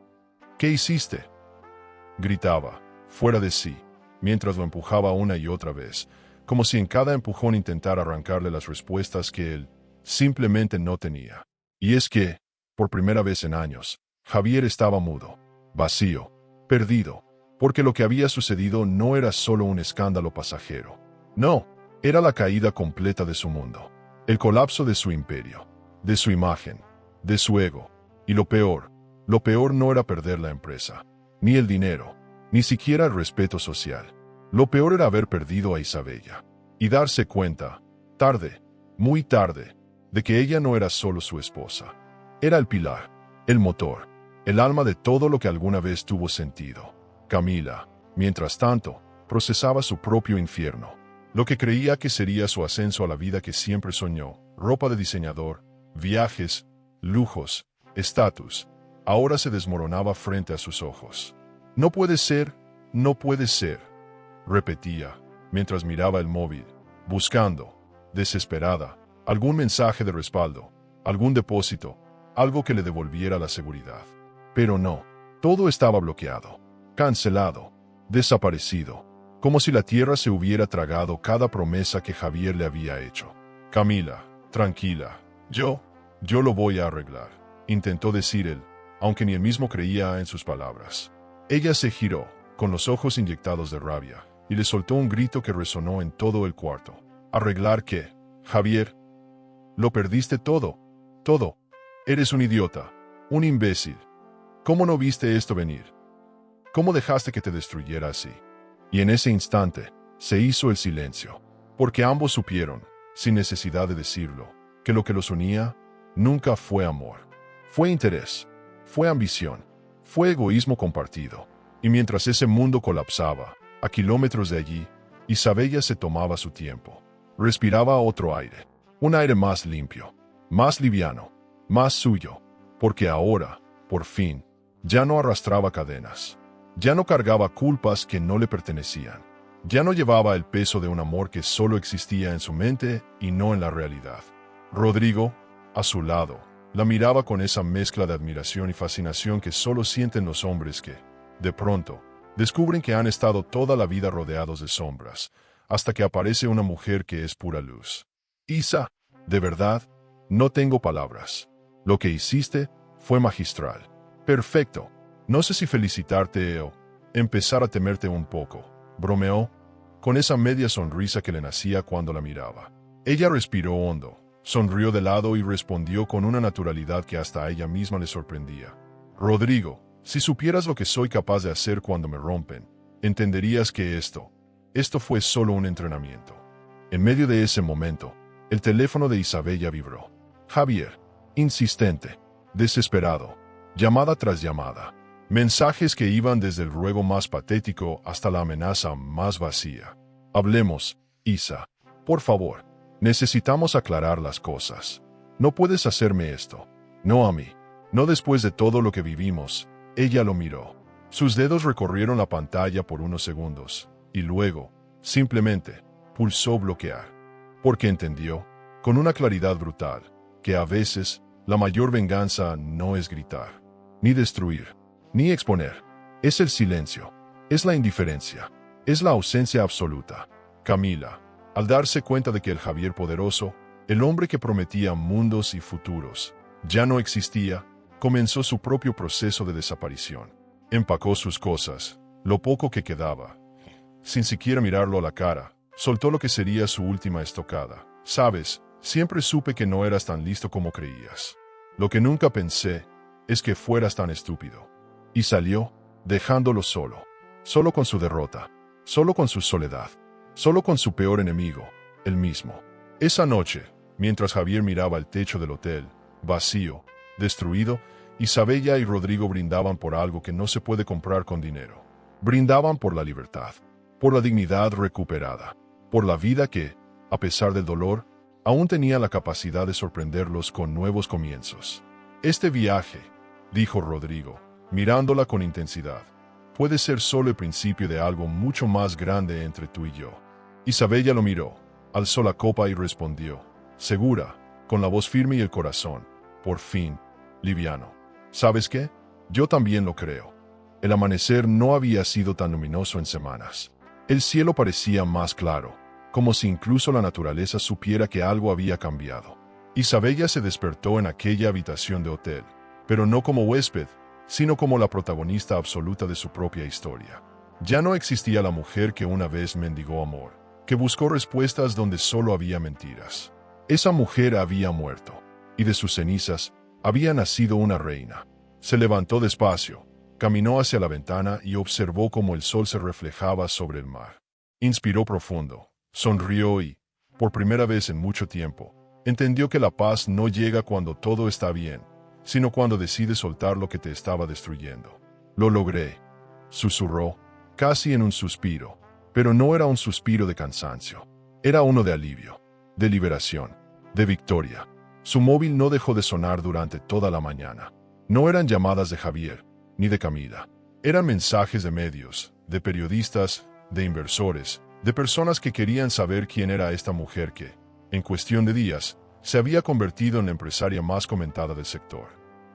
¿Qué hiciste?, gritaba, fuera de sí, mientras lo empujaba una y otra vez, como si en cada empujón intentara arrancarle las respuestas que él simplemente no tenía. Y es que, por primera vez en años, Javier estaba mudo, vacío, perdido, porque lo que había sucedido no era solo un escándalo pasajero. No, era la caída completa de su mundo, el colapso de su imperio, de su imagen, de su ego, y lo peor no era perder la empresa, ni el dinero, ni siquiera el respeto social. Lo peor era haber perdido a Isabella, y darse cuenta, tarde, muy tarde, de que ella no era solo su esposa. Era el pilar, el motor, el alma de todo lo que alguna vez tuvo sentido. Camila, mientras tanto, procesaba su propio infierno, lo que creía que sería su ascenso a la vida que siempre soñó, ropa de diseñador, viajes, lujos, estatus, ahora se desmoronaba frente a sus ojos. No puede ser, repetía, mientras miraba el móvil, buscando, desesperada, algún mensaje de respaldo, algún depósito, algo que le devolviera la seguridad. Pero no, todo estaba bloqueado, cancelado, desaparecido, como si la tierra se hubiera tragado cada promesa que Javier le había hecho. Camila, tranquila, yo lo voy a arreglar, intentó decir él, aunque ni él mismo creía en sus palabras. Ella se giró, con los ojos inyectados de rabia, y le soltó un grito que resonó en todo el cuarto. ¿Arreglar qué, Javier? Lo perdiste todo, todo. Eres un idiota, un imbécil. ¿Cómo no viste esto venir? ¿Cómo dejaste que te destruyera así? Y en ese instante, se hizo el silencio, porque ambos supieron, sin necesidad de decirlo, que lo que los unía nunca fue amor. Fue interés, fue ambición, fue egoísmo compartido. Y mientras ese mundo colapsaba, a kilómetros de allí, Isabella se tomaba su tiempo. Respiraba otro aire, un aire más limpio, más liviano, más suyo, porque ahora, por fin, ya no arrastraba cadenas. Ya no cargaba culpas que no le pertenecían. Ya no llevaba el peso de un amor que solo existía en su mente y no en la realidad. Rodrigo, a su lado, la miraba con esa mezcla de admiración y fascinación que solo sienten los hombres que, de pronto, descubren que han estado toda la vida rodeados de sombras, hasta que aparece una mujer que es pura luz. Isa, de verdad, no tengo palabras. Lo que hiciste fue magistral. Perfecto. No sé si felicitarte o empezar a temerte un poco, bromeó, con esa media sonrisa que le nacía cuando la miraba. Ella respiró hondo, sonrió de lado y respondió con una naturalidad que hasta a ella misma le sorprendía. Rodrigo, si supieras lo que soy capaz de hacer cuando me rompen, entenderías que esto fue solo un entrenamiento. En medio de ese momento, el teléfono de Isabella vibró. Javier, insistente, desesperado, llamada tras llamada. Mensajes que iban desde el ruego más patético hasta la amenaza más vacía. Hablemos, Isa. Por favor, necesitamos aclarar las cosas. No puedes hacerme esto. No a mí. No después de todo lo que vivimos. Ella lo miró. Sus dedos recorrieron la pantalla por unos segundos, y luego, simplemente, pulsó bloquear, porque entendió, con una claridad brutal, que a veces la mayor venganza no es gritar, ni destruir, ni exponer. Es el silencio, es la indiferencia, es la ausencia absoluta. Camila, al darse cuenta de que el Javier poderoso, el hombre que prometía mundos y futuros, ya no existía, comenzó su propio proceso de desaparición. Empacó sus cosas, lo poco que quedaba. Sin siquiera mirarlo a la cara, soltó lo que sería su última estocada. Sabes, siempre supe que no eras tan listo como creías. Lo que nunca pensé es que fueras tan estúpido. Y salió, dejándolo solo. Solo con su derrota. Solo con su soledad. Solo con su peor enemigo, él mismo. Esa noche, mientras Javier miraba el techo del hotel, vacío, destruido, Isabella y Rodrigo brindaban por algo que no se puede comprar con dinero. Brindaban por la libertad, por la dignidad recuperada, por la vida que, a pesar del dolor, aún tenía la capacidad de sorprenderlos con nuevos comienzos. Este viaje, dijo Rodrigo, mirándola con intensidad, puede ser solo el principio de algo mucho más grande entre tú y yo. Isabella lo miró, alzó la copa y respondió, segura, con la voz firme y el corazón, por fin, liviano. ¿Sabes qué? Yo también lo creo. El amanecer no había sido tan luminoso en semanas. El cielo parecía más claro, como si incluso la naturaleza supiera que algo había cambiado. Isabella se despertó en aquella habitación de hotel, pero no como huésped, sino como la protagonista absoluta de su propia historia. Ya no existía la mujer que una vez mendigó amor, que buscó respuestas donde solo había mentiras. Esa mujer había muerto, y de sus cenizas había nacido una reina. Se levantó despacio, caminó hacia la ventana y observó cómo el sol se reflejaba sobre el mar. Inspiró profundo, sonrió y, por primera vez en mucho tiempo, entendió que la paz no llega cuando todo está bien, sino cuando decides soltar lo que te estaba destruyendo. Lo logré, susurró, casi en un suspiro, pero no era un suspiro de cansancio. Era uno de alivio, de liberación, de victoria. Su móvil no dejó de sonar durante toda la mañana. No eran llamadas de Javier, ni de Camila. Eran mensajes de medios, de periodistas, de inversores, de personas que querían saber quién era esta mujer que, en cuestión de días, se había convertido en la empresaria más comentada del sector.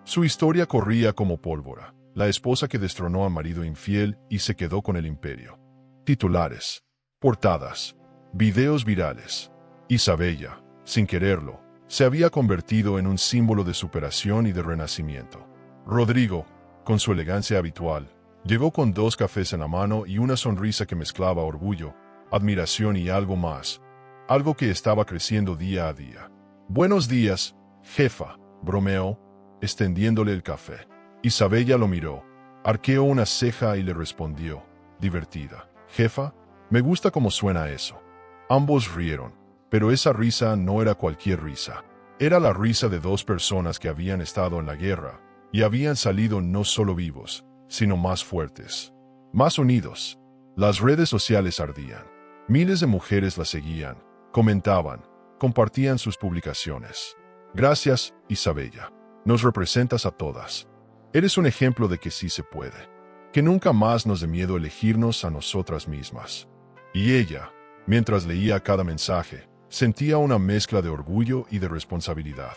Su historia corría como pólvora, la esposa que destronó al marido infiel y se quedó con el imperio. Titulares, portadas, videos virales. Isabella, sin quererlo, se había convertido en un símbolo de superación y de renacimiento. Rodrigo, con su elegancia habitual, llegó con 2 cafés en la mano y una sonrisa que mezclaba orgullo, admiración y algo más, algo que estaba creciendo día a día. «Buenos días, jefa», bromeó, extendiéndole el café. Isabella lo miró, arqueó una ceja y le respondió, divertida, «Jefa, me gusta cómo suena eso». Ambos rieron, pero esa risa no era cualquier risa. Era la risa de 2 personas que habían estado en la guerra y habían salido no solo vivos, sino más fuertes, más unidos. Las redes sociales ardían. Miles de mujeres la seguían, comentaban, compartían sus publicaciones. «Gracias, Isabella. Nos representas a todas. Eres un ejemplo de que sí se puede. Que nunca más nos dé miedo elegirnos a nosotras mismas». Y ella, mientras leía cada mensaje, sentía una mezcla de orgullo y de responsabilidad,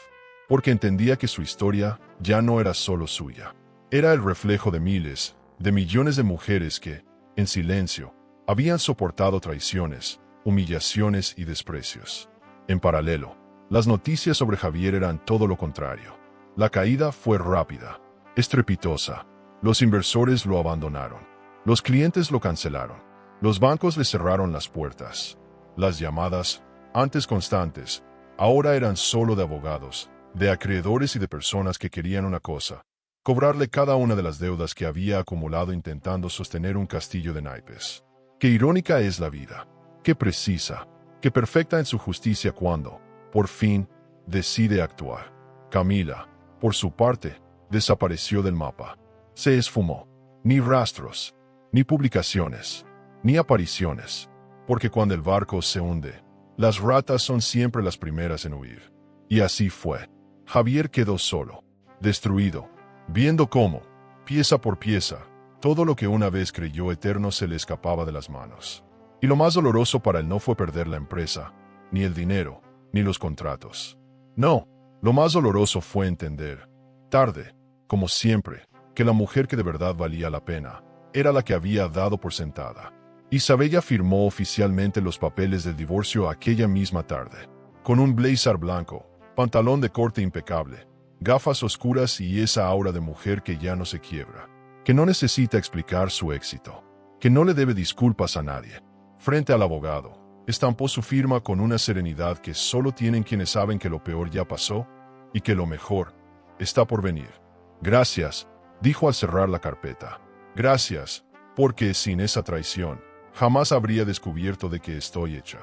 porque entendía que su historia ya no era solo suya. Era el reflejo de miles, de millones de mujeres que, en silencio, habían soportado traiciones, humillaciones y desprecios. En paralelo, las noticias sobre Javier eran todo lo contrario. La caída fue rápida, estrepitosa. Los inversores lo abandonaron. Los clientes lo cancelaron. Los bancos le cerraron las puertas. Las llamadas, antes constantes, ahora eran solo de abogados, de acreedores y de personas que querían una cosa: cobrarle cada una de las deudas que había acumulado intentando sostener un castillo de naipes. Qué irónica es la vida, qué precisa, qué perfecta en su justicia cuando, por fin, decide actuar. Camila, por su parte, desapareció del mapa. Se esfumó. Ni rastros, ni publicaciones, ni apariciones, porque cuando el barco se hunde, las ratas son siempre las primeras en huir. Y así fue. Javier quedó solo, destruido, viendo cómo, pieza por pieza, todo lo que una vez creyó eterno se le escapaba de las manos. Y lo más doloroso para él no fue perder la empresa, ni el dinero, ni los contratos. No, lo más doloroso fue entender, tarde, como siempre, que la mujer que de verdad valía la pena, era la que había dado por sentada. Isabella firmó oficialmente los papeles del divorcio aquella misma tarde, con un blazer blanco, pantalón de corte impecable, gafas oscuras y esa aura de mujer que ya no se quiebra, que no necesita explicar su éxito, que no le debe disculpas a nadie. Frente al abogado, estampó su firma con una serenidad que solo tienen quienes saben que lo peor ya pasó y que lo mejor está por venir. Gracias, dijo al cerrar la carpeta. Gracias, porque sin esa traición, jamás habría descubierto de qué estoy hecha.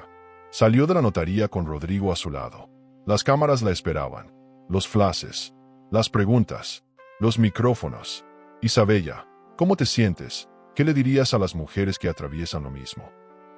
Salió de la notaría con Rodrigo a su lado. Las cámaras la esperaban, los flashes, las preguntas, los micrófonos. Isabella, ¿cómo te sientes? ¿Qué le dirías a las mujeres que atraviesan lo mismo?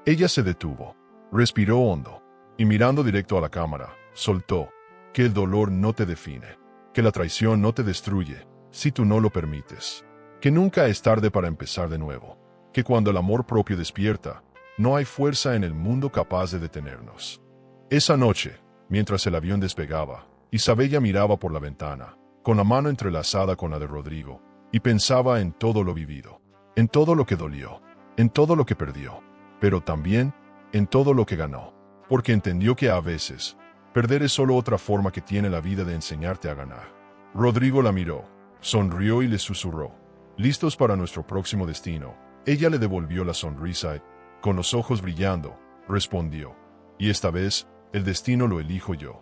Ella se detuvo, respiró hondo, y mirando directo a la cámara, soltó, que el dolor no te define, que la traición no te destruye, si tú no lo permites, que nunca es tarde para empezar de nuevo, que cuando el amor propio despierta, no hay fuerza en el mundo capaz de detenernos. Esa noche, mientras el avión despegaba, Isabella miraba por la ventana, con la mano entrelazada con la de Rodrigo, y pensaba en todo lo vivido, en todo lo que dolió, en todo lo que perdió, pero también en todo lo que ganó, porque entendió que a veces, perder es solo otra forma que tiene la vida de enseñarte a ganar. Rodrigo la miró, sonrió y le susurró, ¿listos para nuestro próximo destino? Ella le devolvió la sonrisa y, con los ojos brillando, respondió, y esta vez, el destino lo elijo yo.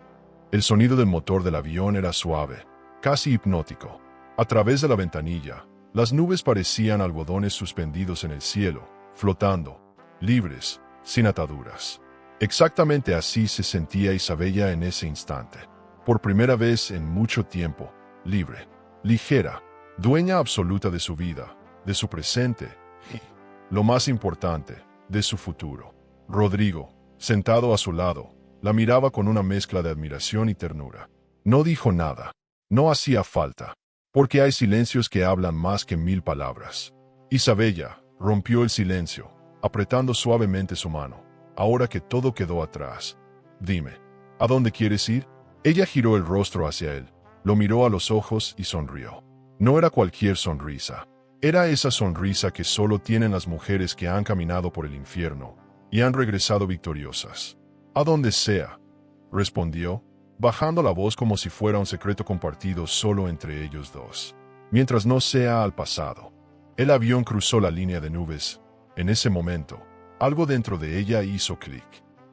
El sonido del motor del avión era suave, casi hipnótico. A través de la ventanilla, las nubes parecían algodones suspendidos en el cielo, flotando, libres, sin ataduras. Exactamente así se sentía Isabella en ese instante. Por primera vez en mucho tiempo, libre, ligera, dueña absoluta de su vida, de su presente y, lo más importante, de su futuro. Rodrigo, sentado a su lado, la miraba con una mezcla de admiración y ternura. No dijo nada. No hacía falta, porque hay silencios que hablan más que 1000 palabras. Isabella rompió el silencio, apretando suavemente su mano. Ahora que todo quedó atrás, dime, ¿a dónde quieres ir? Ella giró el rostro hacia él, lo miró a los ojos y sonrió. No era cualquier sonrisa. Era esa sonrisa que solo tienen las mujeres que han caminado por el infierno y han regresado victoriosas. A donde sea, respondió, bajando la voz como si fuera un secreto compartido solo entre ellos dos. Mientras no sea al pasado. El avión cruzó la línea de nubes. En ese momento, algo dentro de ella hizo clic.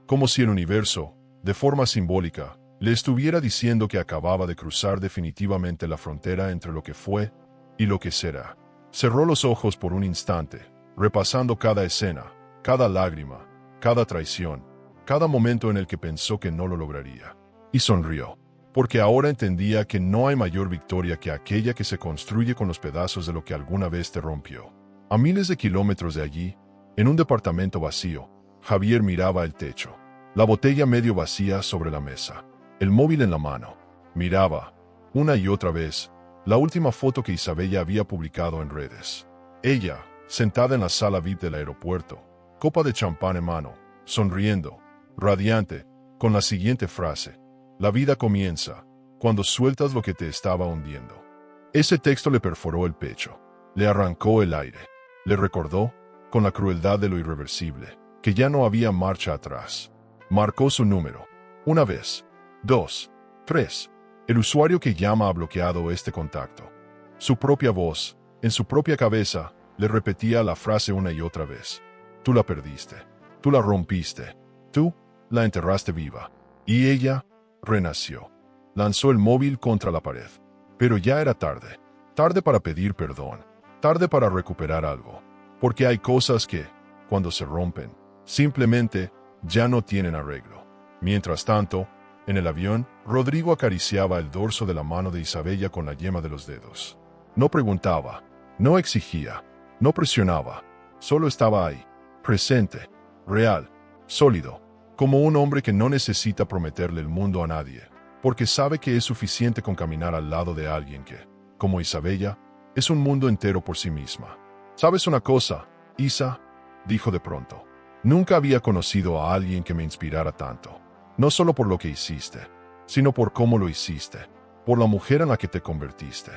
Como si el universo, de forma simbólica, le estuviera diciendo que acababa de cruzar definitivamente la frontera entre lo que fue y lo que será. Cerró los ojos por un instante, repasando cada escena, cada lágrima, cada traición, cada momento en el que pensó que no lo lograría. Y sonrió, porque ahora entendía que no hay mayor victoria que aquella que se construye con los pedazos de lo que alguna vez te rompió. A miles de kilómetros de allí, en un departamento vacío, Javier miraba el techo, la botella medio vacía sobre la mesa, el móvil en la mano. Miraba, una y otra vez, la última foto que Isabella había publicado en redes. Ella, sentada en la sala VIP del aeropuerto, copa de champán en mano, sonriendo, radiante, con la siguiente frase: la vida comienza cuando sueltas lo que te estaba hundiendo. Ese texto le perforó el pecho, le arrancó el aire, le recordó, con la crueldad de lo irreversible, que ya no había marcha atrás. Marcó su número. 1 vez, 2, 3. El usuario que llama ha bloqueado este contacto. Su propia voz, en su propia cabeza, le repetía la frase una y otra vez. Tú la perdiste. Tú la rompiste. Tú la enterraste viva. Y ella renació. Lanzó el móvil contra la pared. Pero ya era tarde. Tarde para pedir perdón. Tarde para recuperar algo. Porque hay cosas que, cuando se rompen, simplemente ya no tienen arreglo. Mientras tanto, en el avión, Rodrigo acariciaba el dorso de la mano de Isabella con la yema de los dedos. No preguntaba, no exigía, no presionaba, solo estaba ahí, presente, real, sólido, como un hombre que no necesita prometerle el mundo a nadie, porque sabe que es suficiente con caminar al lado de alguien que, como Isabella, es un mundo entero por sí misma. ¿Sabes una cosa, Isa?, dijo de pronto. Nunca había conocido a alguien que me inspirara tanto. No solo por lo que hiciste, sino por cómo lo hiciste, por la mujer en la que te convertiste.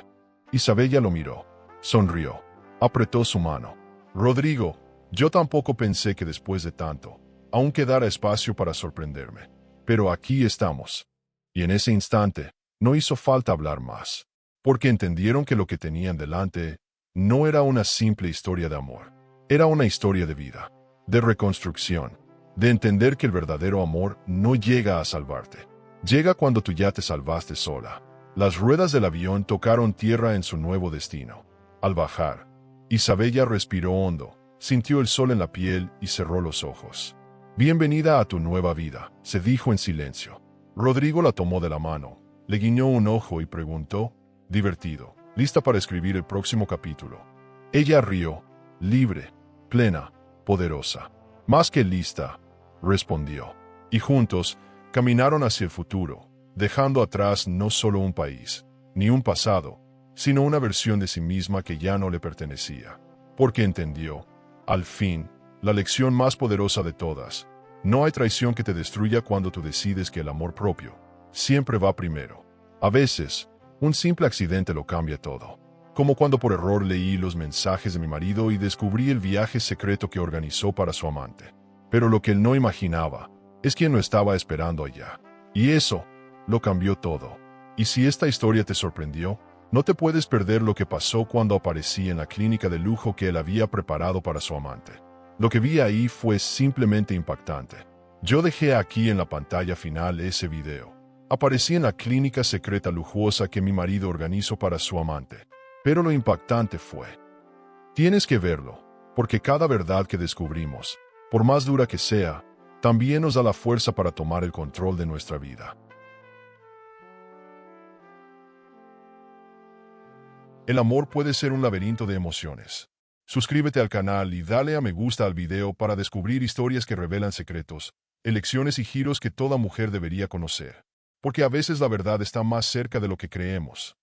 Isabella lo miró, sonrió, apretó su mano. Rodrigo, yo tampoco pensé que después de tanto, aún quedara espacio para sorprenderme. Pero aquí estamos. Y en ese instante, no hizo falta hablar más, porque entendieron que lo que tenían delante no era una simple historia de amor, era una historia de vida, de reconstrucción, de entender que el verdadero amor no llega a salvarte, llega cuando tú ya te salvaste sola. Las ruedas del avión tocaron tierra en su nuevo destino. Al bajar, Isabella respiró hondo, sintió el sol en la piel y cerró los ojos. Bienvenida a tu nueva vida, se dijo en silencio. Rodrigo la tomó de la mano, le guiñó un ojo y preguntó, divertido, ¿lista para escribir el próximo capítulo? Ella rió, libre, plena, poderosa. Más que lista, respondió. Y juntos, caminaron hacia el futuro, dejando atrás no solo un país, ni un pasado, sino una versión de sí misma que ya no le pertenecía. Porque entendió, al fin, la lección más poderosa de todas. No hay traición que te destruya cuando tú decides que el amor propio siempre va primero. A veces, un simple accidente lo cambia todo. Como cuando por error leí los mensajes de mi marido y descubrí el viaje secreto que organizó para su amante. Pero lo que él no imaginaba es quién lo estaba esperando allá. Y eso lo cambió todo. Y si esta historia te sorprendió, no te puedes perder lo que pasó cuando aparecí en la clínica de lujo que él había preparado para su amante. Lo que vi ahí fue simplemente impactante. Yo dejé aquí en la pantalla final ese video. Aparecí en la clínica secreta lujosa que mi marido organizó para su amante. Pero lo impactante fue: tienes que verlo, porque cada verdad que descubrimos, por más dura que sea, también nos da la fuerza para tomar el control de nuestra vida. El amor puede ser un laberinto de emociones. Suscríbete al canal y dale a me gusta al video para descubrir historias que revelan secretos, elecciones y giros que toda mujer debería conocer. Porque a veces la verdad está más cerca de lo que creemos.